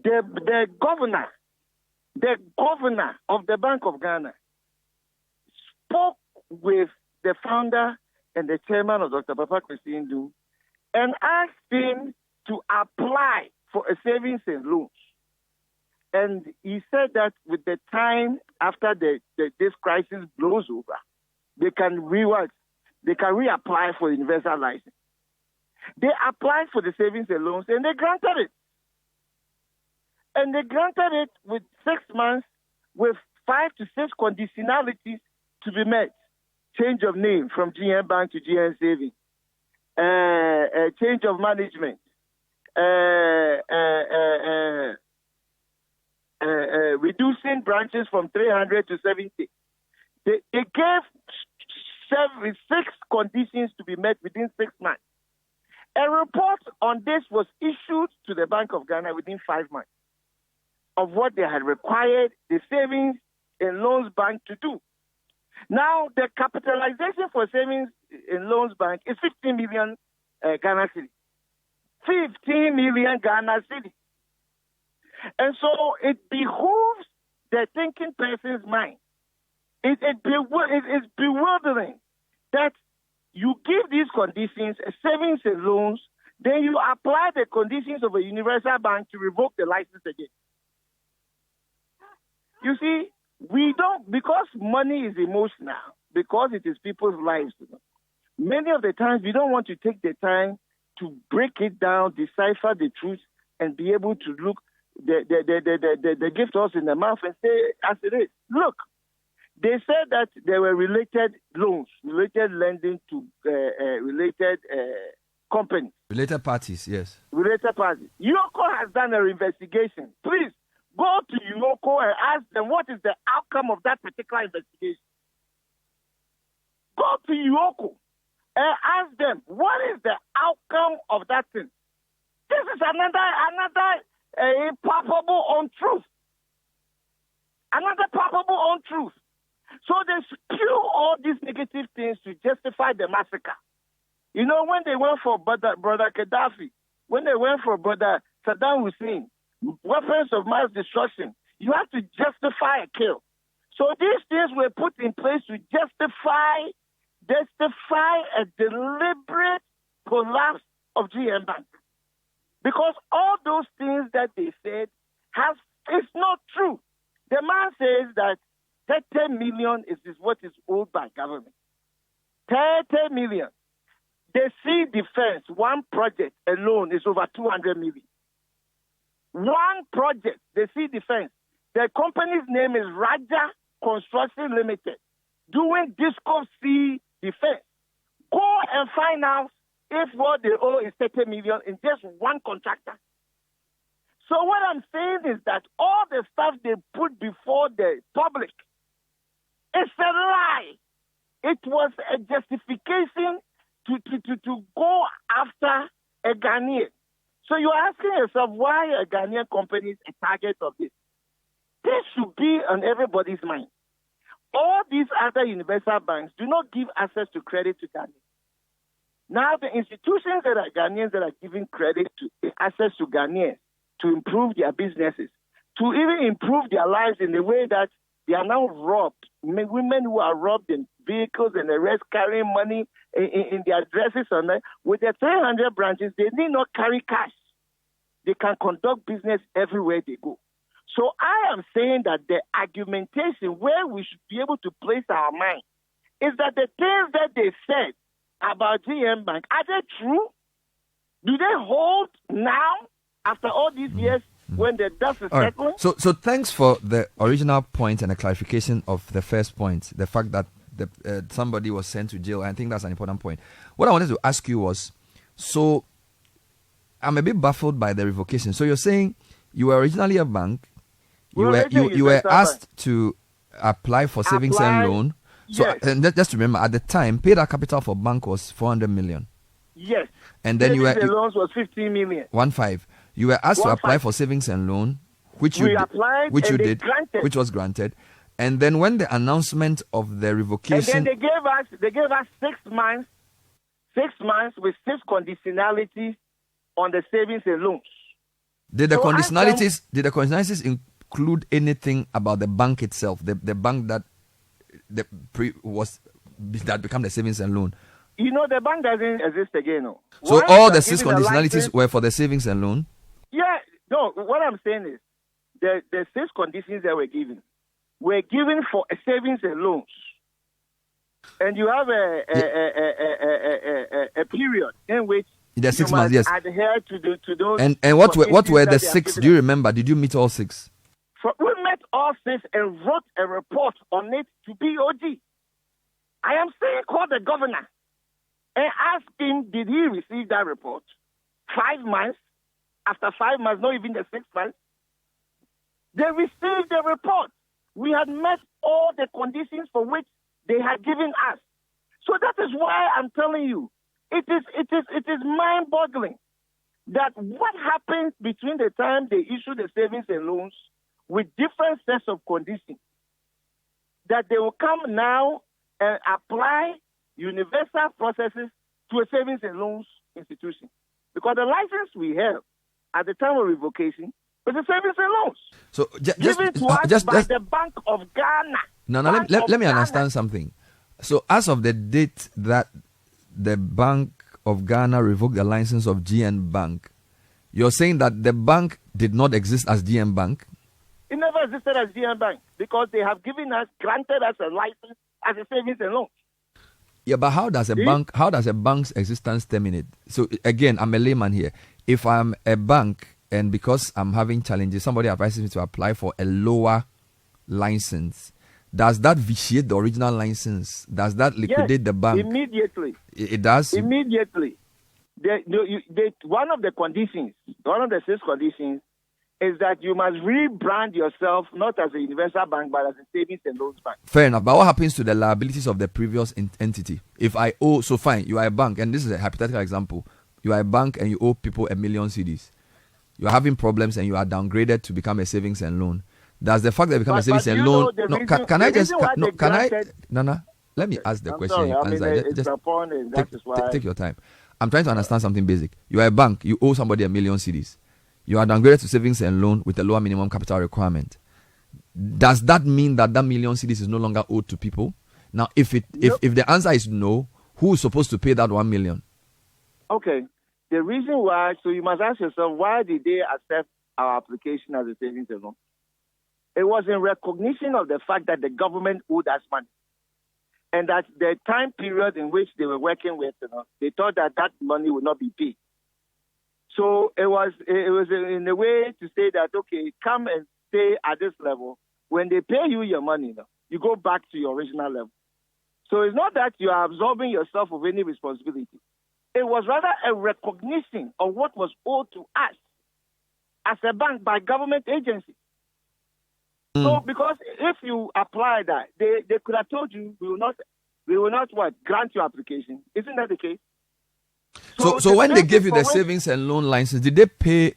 The governor of the Bank of Ghana spoke with the founder and the chairman of Dr. Papa Kwesi Nduom and asked him to apply for a savings and loans. And he said that with the time after this crisis blows over, they can reapply for universal license. They applied for the savings and loans and they granted it. And they granted it with 6 months with 5 to 6 conditionalities to be met. Change of name from GM Bank to GM Savings. Change of management. Reducing branches from 300 to 70. They gave 6 conditions to be met within 6 months. A report on this was issued to the Bank of Ghana within 5 months of what they had required the Savings and Loans Bank to do. Now, the capitalization for Savings and Loans Bank is 15 million Ghana Citi. 15 million Ghana Citi. And so it behooves the thinking person's mind. It is bewildering that you give these conditions, savings and loans, then you apply the conditions of a universal bank to revoke the license again. You see, we don't, because money is emotional, because it is people's lives. Many of the times we don't want to take the time to break it down, decipher the truth, and be able to look the gift horse in the mouth and say as it is. Look, they said that there were related loans, related lending to related companies. Related parties, yes. Related parties. Yoko has done an investigation. Please go to Yoko and ask them what is the outcome of that particular investigation. Go to Yoko and ask them what is the outcome of that thing. This is another palpable untruth. Another palpable untruth. So they spew all these negative things to justify the massacre. You know, when they went for brother Gaddafi, when they went for brother Saddam Hussein, weapons of mass destruction, you have to justify a kill. So these things were put in place to justify a deliberate collapse of GM Bank. Because all those things that they said it's not true. The man says that 30 million is what is owed by government. 30 million. The sea defense, one project alone is over 200 million. One project, the sea defense. The company's name is Raja Construction Limited, doing Disco Sea defense. Go and find out if what they owe is 30 million in just one contractor. So what I'm saying is that all the stuff they put before the public is a lie. It was a justification to go after a Ghanaian. So you're asking yourself why a Ghanaian company is a target of this. This should be on everybody's mind. All these other universal banks do not give access to credit to Ghanaians. Now the institutions that are Ghanaians that are giving credit to access to Ghanaians to improve their businesses, to even improve their lives in the way that they are now robbed. Women who are robbed in vehicles and the rest carrying money in their dresses on that. With their 300 branches, they need not carry cash. They can conduct business everywhere they go. So I am saying that the argumentation where we should be able to place our mind is that the things that they said about GM Bank, are they true? Do they hold now after all these years when the dust is settling? So thanks for the original point and the clarification of the first point, the fact that somebody was sent to jail. I think that's an important point. What I wanted to ask you was, so I'm a bit baffled by the revocation. So you're saying you were originally a bank, you were asked to apply for savings and loan. So Yes. and just remember, at the time, paid up capital for bank was 400 million. Yes. And then the loans was 15 million. 1.5. You were asked to 1.5. apply for savings and loan, which We you applied which and you they did, granted. which was granted. And then when the announcement of the revocation, And then they gave us 6 months with 6 conditionalities on the savings and loans. did the So conditionalities include anything about the bank itself, the bank that that became the savings and loan? You know, the bank doesn't exist again. No. So Once all you the are 6 given a conditionalities license- were for the savings and loan. Yeah, no, what I'm saying is the 6 conditions that were given for a savings and loans. And you have a period in which The 6 you months, must yes. adhere to those. And what were conditions the that they have 6? given Do you us. remember? Did you meet all 6? We met all 6 and wrote a report on it to BOD. I am saying call the governor and ask him, did he receive that report? 5 months? After 5 months, not even the 6 months? They received the report. We had met all the conditions for which they had given us. So that is why I'm telling you, it is mind-boggling that what happens between the time they issue the savings and loans with different sets of conditions, that they will come now and apply universal processes to a savings and loans institution. Because the license we have at the time of revocation was a savings and loans. So Given to us by the Bank of Ghana. No, Bank let of me Ghana. understand something. So as of the date that the Bank of Ghana revoked the license of GN Bank, you're saying that the bank did not exist as GN Bank? It never existed as GN Bank because they have granted us a license as a savings and loan. Yeah, but how does a bank's existence terminate? So again, I'm a layman here. If I'm a bank and because I'm having challenges, somebody advises me to apply for a lower license, does that vitiate the original license? Does that liquidate the bank? Immediately. It does? Immediately. One of the 6 conditions is that you must rebrand yourself not as a universal bank but as a savings and loans bank. Fair enough. But what happens to the liabilities of the previous entity? If I owe, so fine, you are a bank, and this is a hypothetical example. You are a bank and you owe people 1 million cedis. You are having problems and you are downgraded to become a savings and loan. Does the fact that you become a savings and loan? No, can I just? No, can I? No. Let me ask the question. Sorry, answer. it's upon it. That is why. Take your time. I'm trying to understand something basic. You are a bank. You owe somebody 1 million cedis. You are downgraded to savings and loan with a lower minimum capital requirement. Does that mean that 1 million cedis is no longer owed to people? Now, if the answer is no, who is supposed to pay that 1 million? Okay. The reason why, so you must ask yourself, why did they accept our application as a savings and loan? It was in recognition of the fact that the government owed us money. And that the time period in which they were working with, they thought that money would not be paid. So it was in a way to say that, okay, come and stay at this level. When they pay you your money, you go back to your original level. So it's not that you are absolving yourself of any responsibility. It was rather a recognition of what was owed to us as a bank by government agencies. So because if you apply that, they could have told you we will not grant your application. Isn't that the case? So when they gave you the savings and loan license, did they pay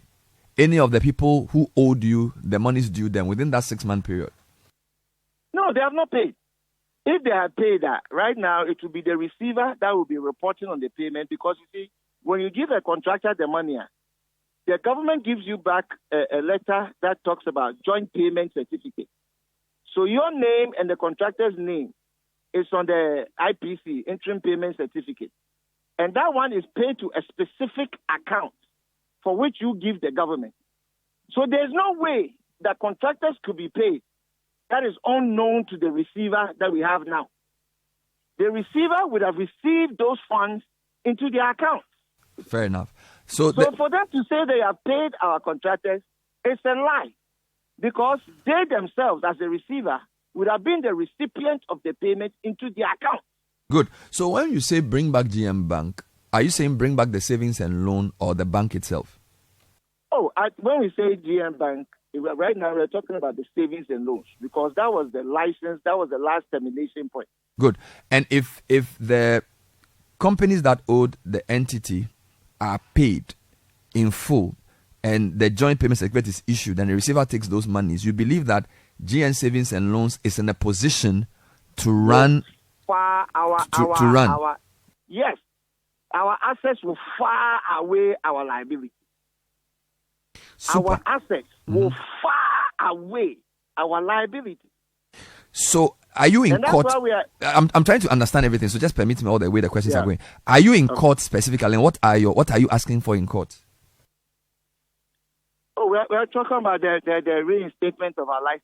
any of the people who owed you the monies due them within that 6-month period? No, they have not paid. If they had paid that, right now it will be the receiver that will be reporting on the payment because, you see, when you give a contractor the money, the government gives you back a letter that talks about joint payment certificate. So your name and the contractor's name is on the IPC, interim payment certificate. And that one is paid to a specific account for which you give the government. So there's no way that contractors could be paid that is unknown to the receiver that we have now. The receiver would have received those funds into their account. Fair enough. So for them to say they have paid our contractors, it's a lie. Because they themselves, as a receiver, would have been the recipient of the payment into their account. Good. So when you say bring back GM Bank, are you saying bring back the savings and loan or the bank itself? When we say GM Bank, right now we're talking about the savings and loans because that was the license, that was the last termination point. Good. And if the companies that owed the entity are paid in full and the joint payment certificate is issued and the receiver takes those monies, you believe that GN Savings and Loans is in a position to run yes, our assets will far away our liability. Super. Our assets will far away our liability. So are you in court? I'm trying to understand everything, so just permit me all the way the questions are going. Are you in court specifically, and what are you asking for in court? We're talking about the reinstatement of our license.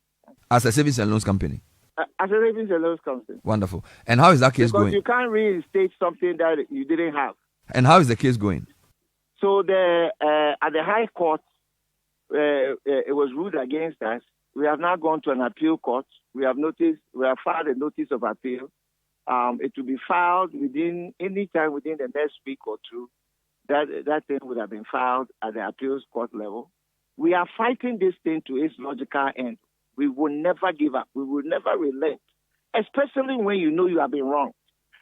As a savings and loans company? As a savings and loans company. Wonderful. And how is that case going? Because you can't reinstate something that you didn't have. And how is the case going? So at the High Court, it was ruled against us. We have now gone to an appeal court. We have filed a notice of appeal. It will be filed any time within the next week or two. That thing would have been filed at the appeals court level. We are fighting this thing to its logical end. We will never give up. We will never relent, especially when you know you have been wronged,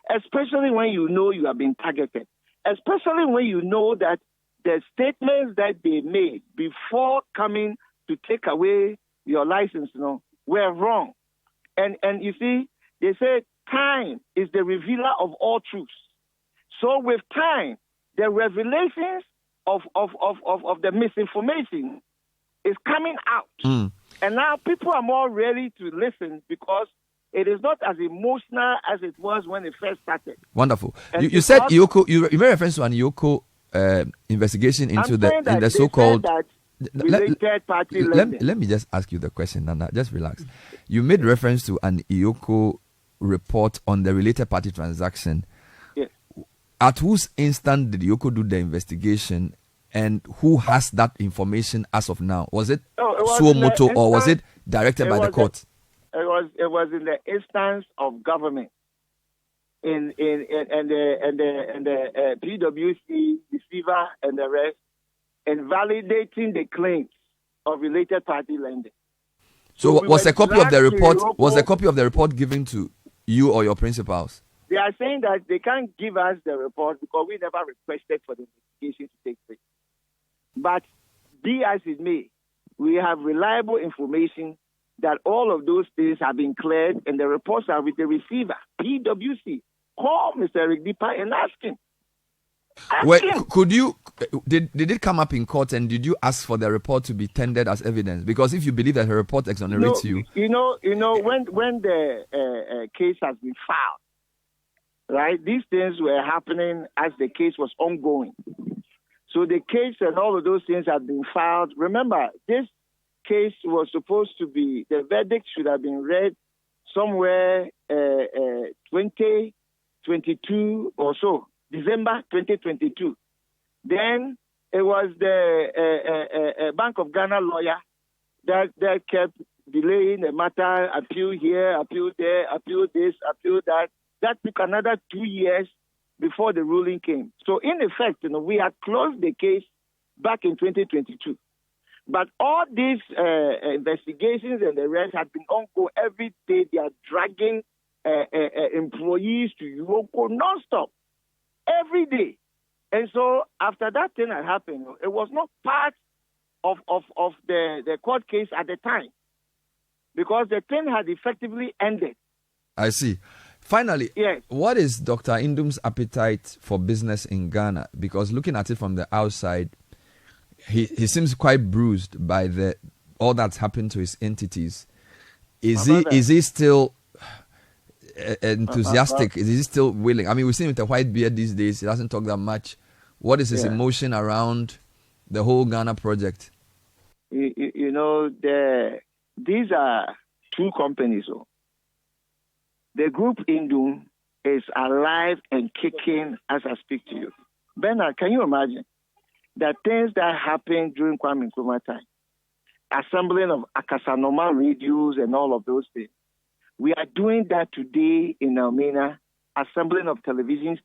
especially when you know you have been targeted, especially when you know that the statements that they made before coming to take away your license, were wrong. And you see, they say time is the revealer of all truths. So with time, the revelations of the misinformation is coming out. And now people are more ready to listen because it is not as emotional as it was when it first started. Wonderful. You said EOCO, you made reference to an EOCO investigation into the so-called related party lending. Let me just ask you the question, Nana. Just relax. You made reference to an EOCO report on the related party transaction. Yes. At whose instant did EOCO do the investigation, and who has that information as of now? Was it Suomoto or was it directed by the court? It was in the instance of government, and the PwC receiver and the rest, and validating the claims of related party lending. So was a copy of the report? Was a copy of the report given to you or your principals? They are saying that they can't give us the report because we never requested for the investigation to take place. But be as it may, we have reliable information that all of those things have been cleared and the reports are with the receiver, PwC. Call Mr. Eric Deepa and ask him. Did it come up in court and did you ask for the report to be tendered as evidence? Because if you believe that her report exonerates you. When the case has been filed, right, these things were happening as the case was ongoing. So the case and all of those things have been filed. Remember, this case was supposed to be, the verdict should have been read somewhere 2022 or so, December 2022. Then it was the Bank of Ghana lawyer that kept delaying the matter, appeal here, appeal there, appeal this, appeal that. That took another 2 years before the ruling came. So in effect, we had closed the case back in 2022. But all these investigations and the rest had been ongoing every day. They are dragging employees to EOCO non-stop every day. And so after that thing had happened, it was not part of the court case at the time because the thing had effectively ended. I see. Finally, yes. What is Dr. Nduom's appetite for business in Ghana? Because looking at it from the outside, he seems quite bruised by all that's happened to his entities. Is he still enthusiastic? Is he still willing? I mean, we've seen with the white beard these days, he doesn't talk that much. What is his emotion around the whole Ghana project? You these are two companies. So the group Nduom is alive and kicking as I speak to you. Bernard, can you imagine the things that happened during Kwame Nkrumah time? Assembling of Akasanoma radios and all of those things. We are doing that today in Almena, assembling of televisions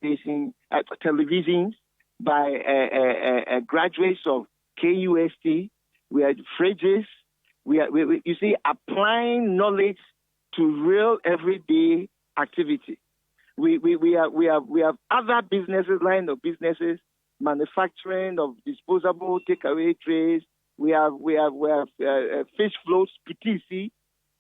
by graduates of KUST. We are fridges. We you see, applying knowledge to real everyday activity. We have other businesses, line of businesses, manufacturing of disposable takeaway trays. We have fish floats, PTC,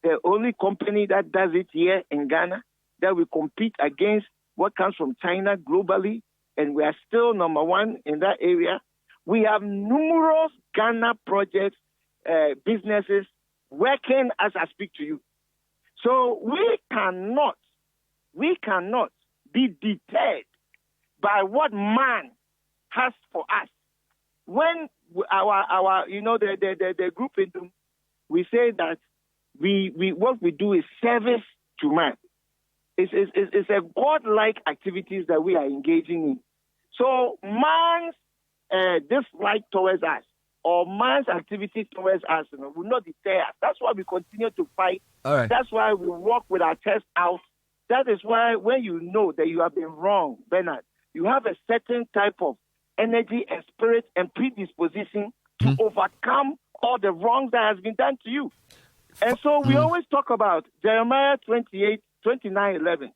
the only company that does it here in Ghana, that we compete against what comes from China globally, and we are still number one in that area. We have numerous Ghana projects, businesses working as I speak to you. So we cannot be deterred by what man has for us. When our the group Nduom, we say that we what we do is service to man. It's a godlike activities that we are engaging in. So man's dislike towards us or man's activity towards us will not deter us. That's why we continue to fight. All right. That's why we walk with our chest out. That is why when you know that you have been wrong, Bernard, you have a certain type of energy and spirit and predisposition to overcome all the wrongs that has been done to you. And so we always talk about Jeremiah 29:11.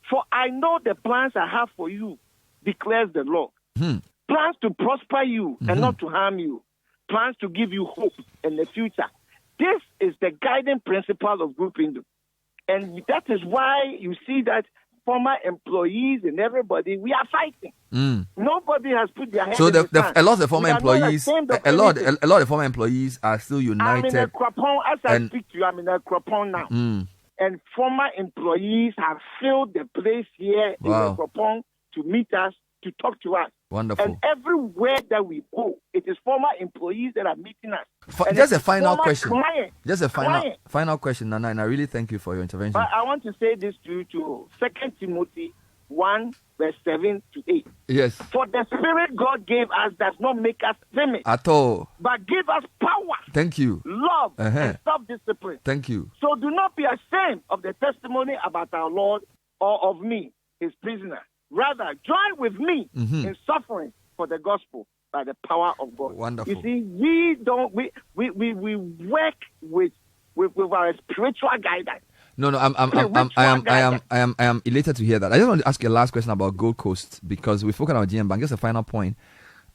For I know the plans I have for you, declares the Lord. Plans to prosper you and not to harm you. Plans to give you hope in the future. This is the guiding principle of Group Nduom. And that is why you see that former employees and everybody, we are fighting. Nobody has put their hands So in the sand. a lot of the former employees, a lot of the former employees are still united. I'm in a crapon as I speak to you. I'm in a crapon now. And former employees have filled the place here in the crapon to meet us, to talk to us. Wonderful. And everywhere that we go, it is former employees that are meeting us. Just a final question. Just a final question, Nana, and I really thank you for your intervention. But I want to say this to you too. 2 Timothy 1, verse 7 to 8. Yes. For the Spirit God gave us does not make us timid. At all. But give us power. Thank you. Love and self-discipline. Thank you. So do not be ashamed of the testimony about our Lord or of me, his prisoner. Rather, join with me in suffering for the gospel by the power of God. Wonderful. You see, we work with our spiritual guidance. No, I am elated to hear that. I just want to ask you a last question about Gold Coast, because we've spoken about GM Bank. Just a final point,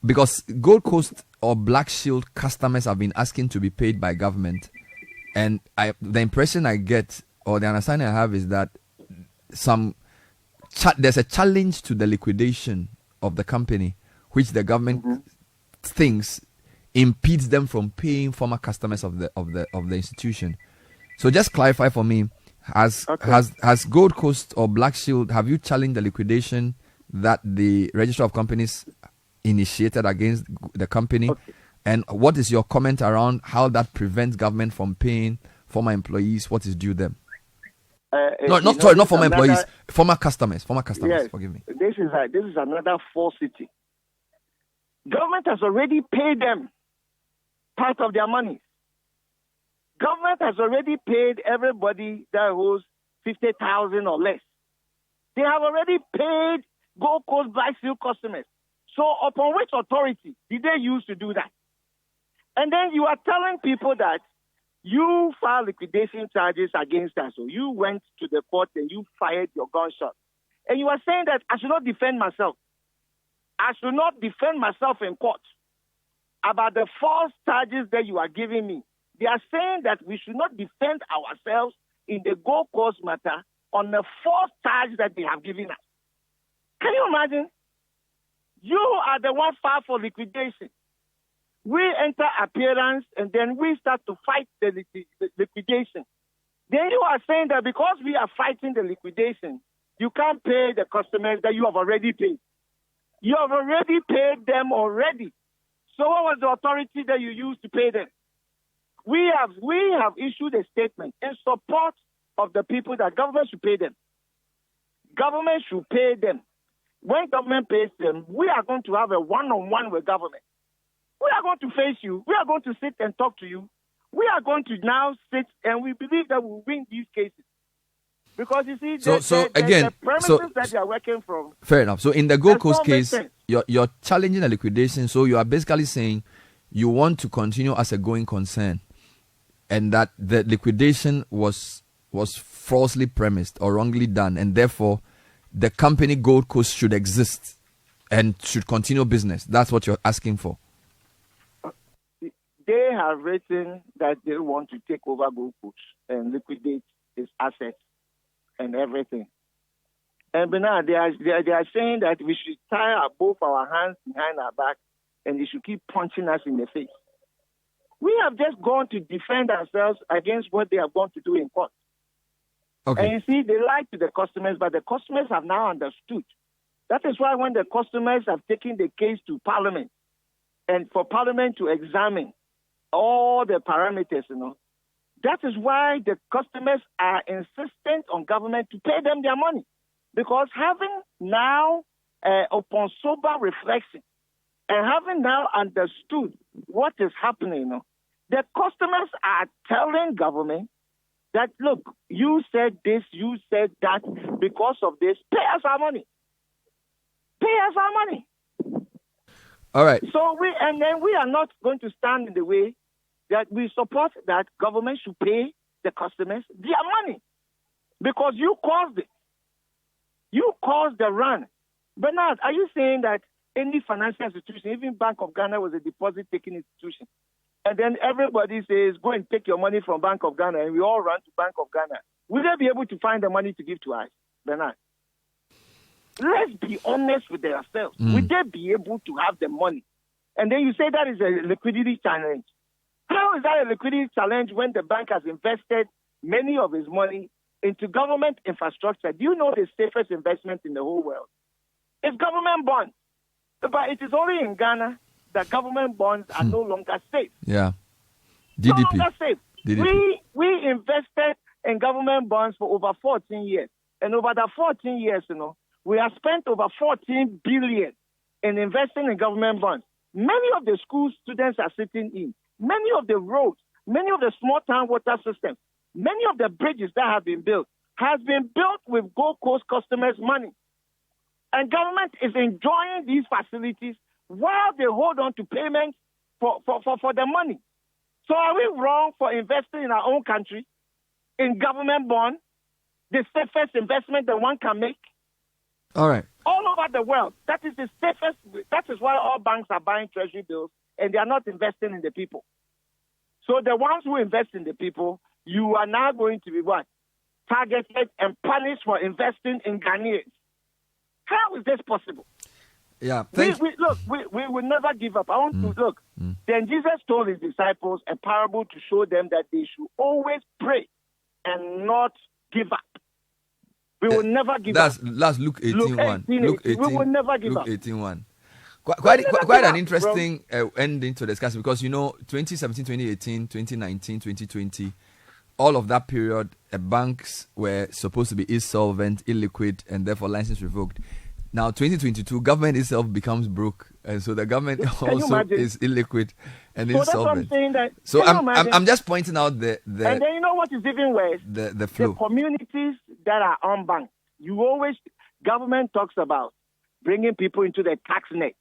because Gold Coast or Black Shield customers have been asking to be paid by government, and the impression I get, or the understanding I have, is that there's a challenge to the liquidation of the company, which the government thinks impedes them from paying former customers of the institution. So just clarify for me, has Gold Coast or Black Shield, have you challenged the liquidation that the Register of Companies initiated against the company? Okay. And what is your comment around how that prevents government from paying former employees what is due them? Not former employees, former customers. Yes, forgive me. This is another falsity. Government has already paid them part of their money. Government has already paid everybody that owes 50,000 or less. They have already paid Gold Coast Black Shield customers. So upon which authority did they use to do that? And then you are telling people that you filed liquidation charges against us. So you went to the court and you fired your gunshot. And you are saying that I should not defend myself. I should not defend myself in court about the false charges that you are giving me. They are saying that we should not defend ourselves in the Gold Coast matter on the false charge that they have given us. Can you imagine? You are the one filed for liquidation. We enter appearance and then we start to fight the liquidation. Then you are saying that because we are fighting the liquidation, you can't pay the customers that you have already paid. You have already paid them already. So what was the authority that you used to pay them? we have issued a statement in support of the people that government should pay them. Government should pay them. When government pays them, we are going to have a one-on-one with government. We are going to face you. We are going to sit and talk to you. We are going to now sit, and we believe that we'll win these cases. Because you see, the premises that they are working from. Fair enough. So in the Gold Coast case, you're challenging a liquidation. So you are basically saying you want to continue as a going concern, and that the liquidation was falsely premised or wrongly done, and therefore the company Gold Coast should exist and should continue business. That's what you're asking for. They have written that they want to take over Gold Coast and liquidate its assets and everything. And Bernard, they are saying that we should tie both our hands behind our back and they should keep punching us in the face. We have just gone to defend ourselves against what they are going to do in court. Okay. And you see, they lie to the customers, but the customers have now understood. That is why when the customers have taken the case to Parliament, and for Parliament to examine all the parameters, that is why the customers are insistent on government to pay them their money. Because having now, upon sober reflection, and having now understood what is happening, the customers are telling government that, look, you said this, you said that, because of this, pay us our money. Pay us our money. All right. So we are not going to stand in the way that we support that government should pay the customers their money. Because you caused it. You caused the run. Bernard, are you saying that any financial institution, even Bank of Ghana was a deposit-taking institution, and then everybody says, go and take your money from Bank of Ghana, and we all run to Bank of Ghana, will they be able to find the money to give to us, Bernard? Let's be honest with ourselves. Will they be able to have the money? And then you say that is a liquidity challenge. How is that a liquidity challenge when the bank has invested many of its money into government infrastructure? Do you know the safest investment in the whole world? It's government bonds. But it is only in Ghana that government bonds are no longer safe. Yeah. DDP. No longer safe. DDP. We invested in government bonds for over 14 years. And over the 14 years, we have spent over 14 billion in investing in government bonds. Many of the school students are sitting in. Many of the roads, many of the small town water systems, many of the bridges that have been built has been built with Gold Coast customers' money. And government is enjoying these facilities while they hold on to payments for the money. So are we wrong for investing in our own country, in government bond, the safest investment that one can make? All right. All over the world, that is the safest. That is why all banks are buying treasury bills and they are not investing in the people. So the ones who invest in the people, you are now going to be what? Targeted and punished for investing in Ghanaians. How is this possible? Yeah. We will never give up. I want to look. Then Jesus told his disciples a parable to show them that they should always pray and not give up. We will never give up. That's Luke 18:1. Luke 18. We will never give up. Luke 18:1. Quite an interesting ending to discuss, because 2017, 2018, 2019, 2020, all of that period, banks were supposed to be insolvent, illiquid, and therefore license revoked. Now 2022, government itself becomes broke, and so the government also is illiquid and insolvent. That's what I'm saying. So I'm just pointing out the and then you know what is even worse? The flow. The communities that are unbanked. Government talks about bringing people into the tax net.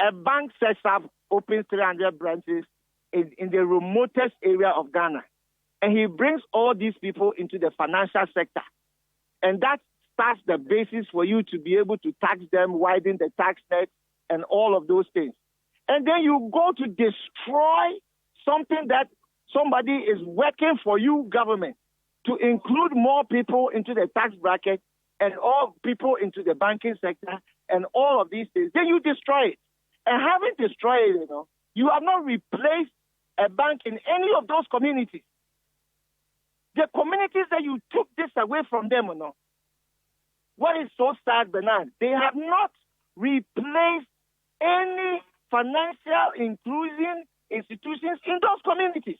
A bank sets up, opens 300 branches in the remotest area of Ghana. And he brings all these people into the financial sector. And that starts the basis for you to be able to tax them, widen the tax net, and all of those things. And then you go to destroy something that somebody is working for you, government, to include more people into the tax bracket and all people into the banking sector and all of these things. Then you destroy it. And having destroyed it, you have not replaced a bank in any of those communities. The communities that you took this away from them, what is so sad, Bernard, they have not replaced any financial inclusion institutions in those communities.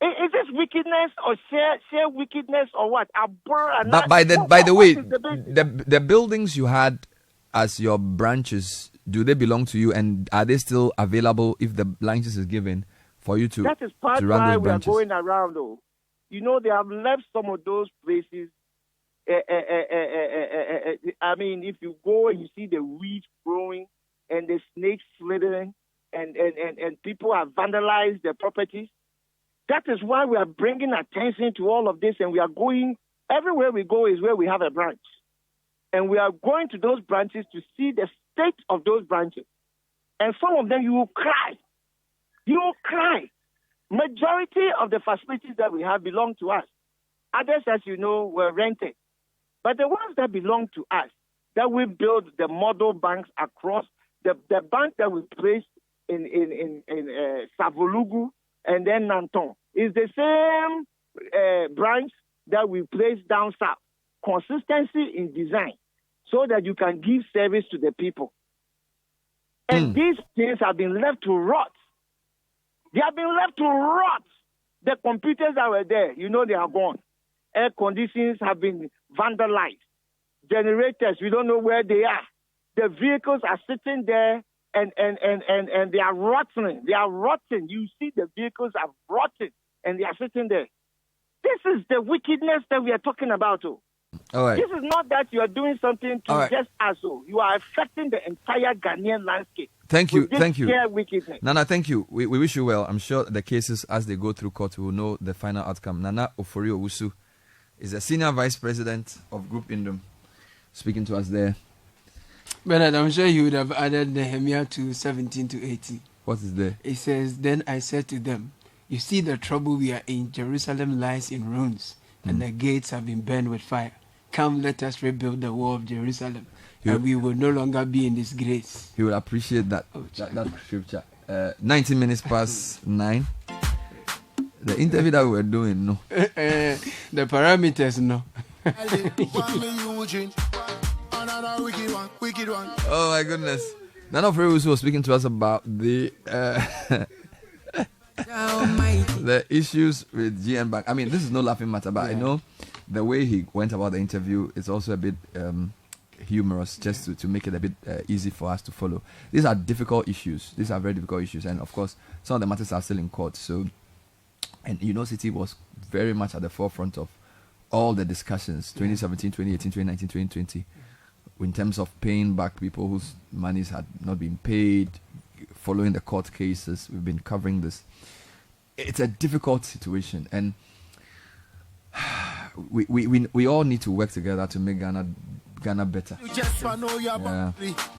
Is this wickedness or share wickedness or what? But by the way, the buildings you had as your branches, do they belong to you, and are they still available if the license is given for you to run those branches? That is part why we are going around, though. You know, they have left some of those places. I mean, if you go and you see the weeds growing and the snakes slithering and people have vandalized their properties, that is why we are bringing attention to all of this, and we are going, everywhere we go is where we have a branch. And we are going to those branches to see the state of those branches. And some of them, you will cry. You will cry. Majority of the facilities that we have belong to us. Others, as you know, were rented. But the ones that belong to us, that we build the model banks across, the bank that we placed in Savolugu, and then Nanton is the same branch that we place down south. Consistency in design so that you can give service to the people. And these things have been left to rot. They have been left to rot. The computers that were there, you know, they are gone. Air conditions have been vandalized. Generators, we don't know where they are. The vehicles are sitting there and they are rotting. They are rotting. You see the vehicles are rotting and they are sitting there. This is the wickedness that we are talking about. Oh. All right. This is not that you are doing something to just us. Oh. You are affecting the entire Ghanaian landscape. Thank you. Thank you. Wickedness. Nana, thank you. We wish you well. I'm sure the cases, as they go through court, we will know the final outcome. Nana Ofori Owusu is a senior vice president of Group Nduom, speaking to us there. Bernard, I'm sure you would have added Nehemiah to 17 to 18. What is there? It says, "Then I said to them, you see the trouble we are in. Jerusalem lies in ruins, and the gates have been burned with fire. Come, let us rebuild the wall of Jerusalem, and we will no longer be in disgrace." He will appreciate that, that scripture. 19 minutes past 9. The interview that we were doing, no. The parameters, no. Oh my goodness. None of us was speaking to us about the the issues with GN Bank. I mean, this is no laughing matter, but I know the way he went about the interview is also a bit humorous, just to make it a bit easy for us to follow. These are difficult issues. These are very difficult issues, and of course, some of the matters are still in court. So, and you know, Citi was very much at the forefront of all the discussions, 2017, 2018, 2019, 2020, in terms of paying back people whose monies had not been paid, following the court cases. We've been covering this. It's a difficult situation, and we all need to work together to make Ghana better. Yeah.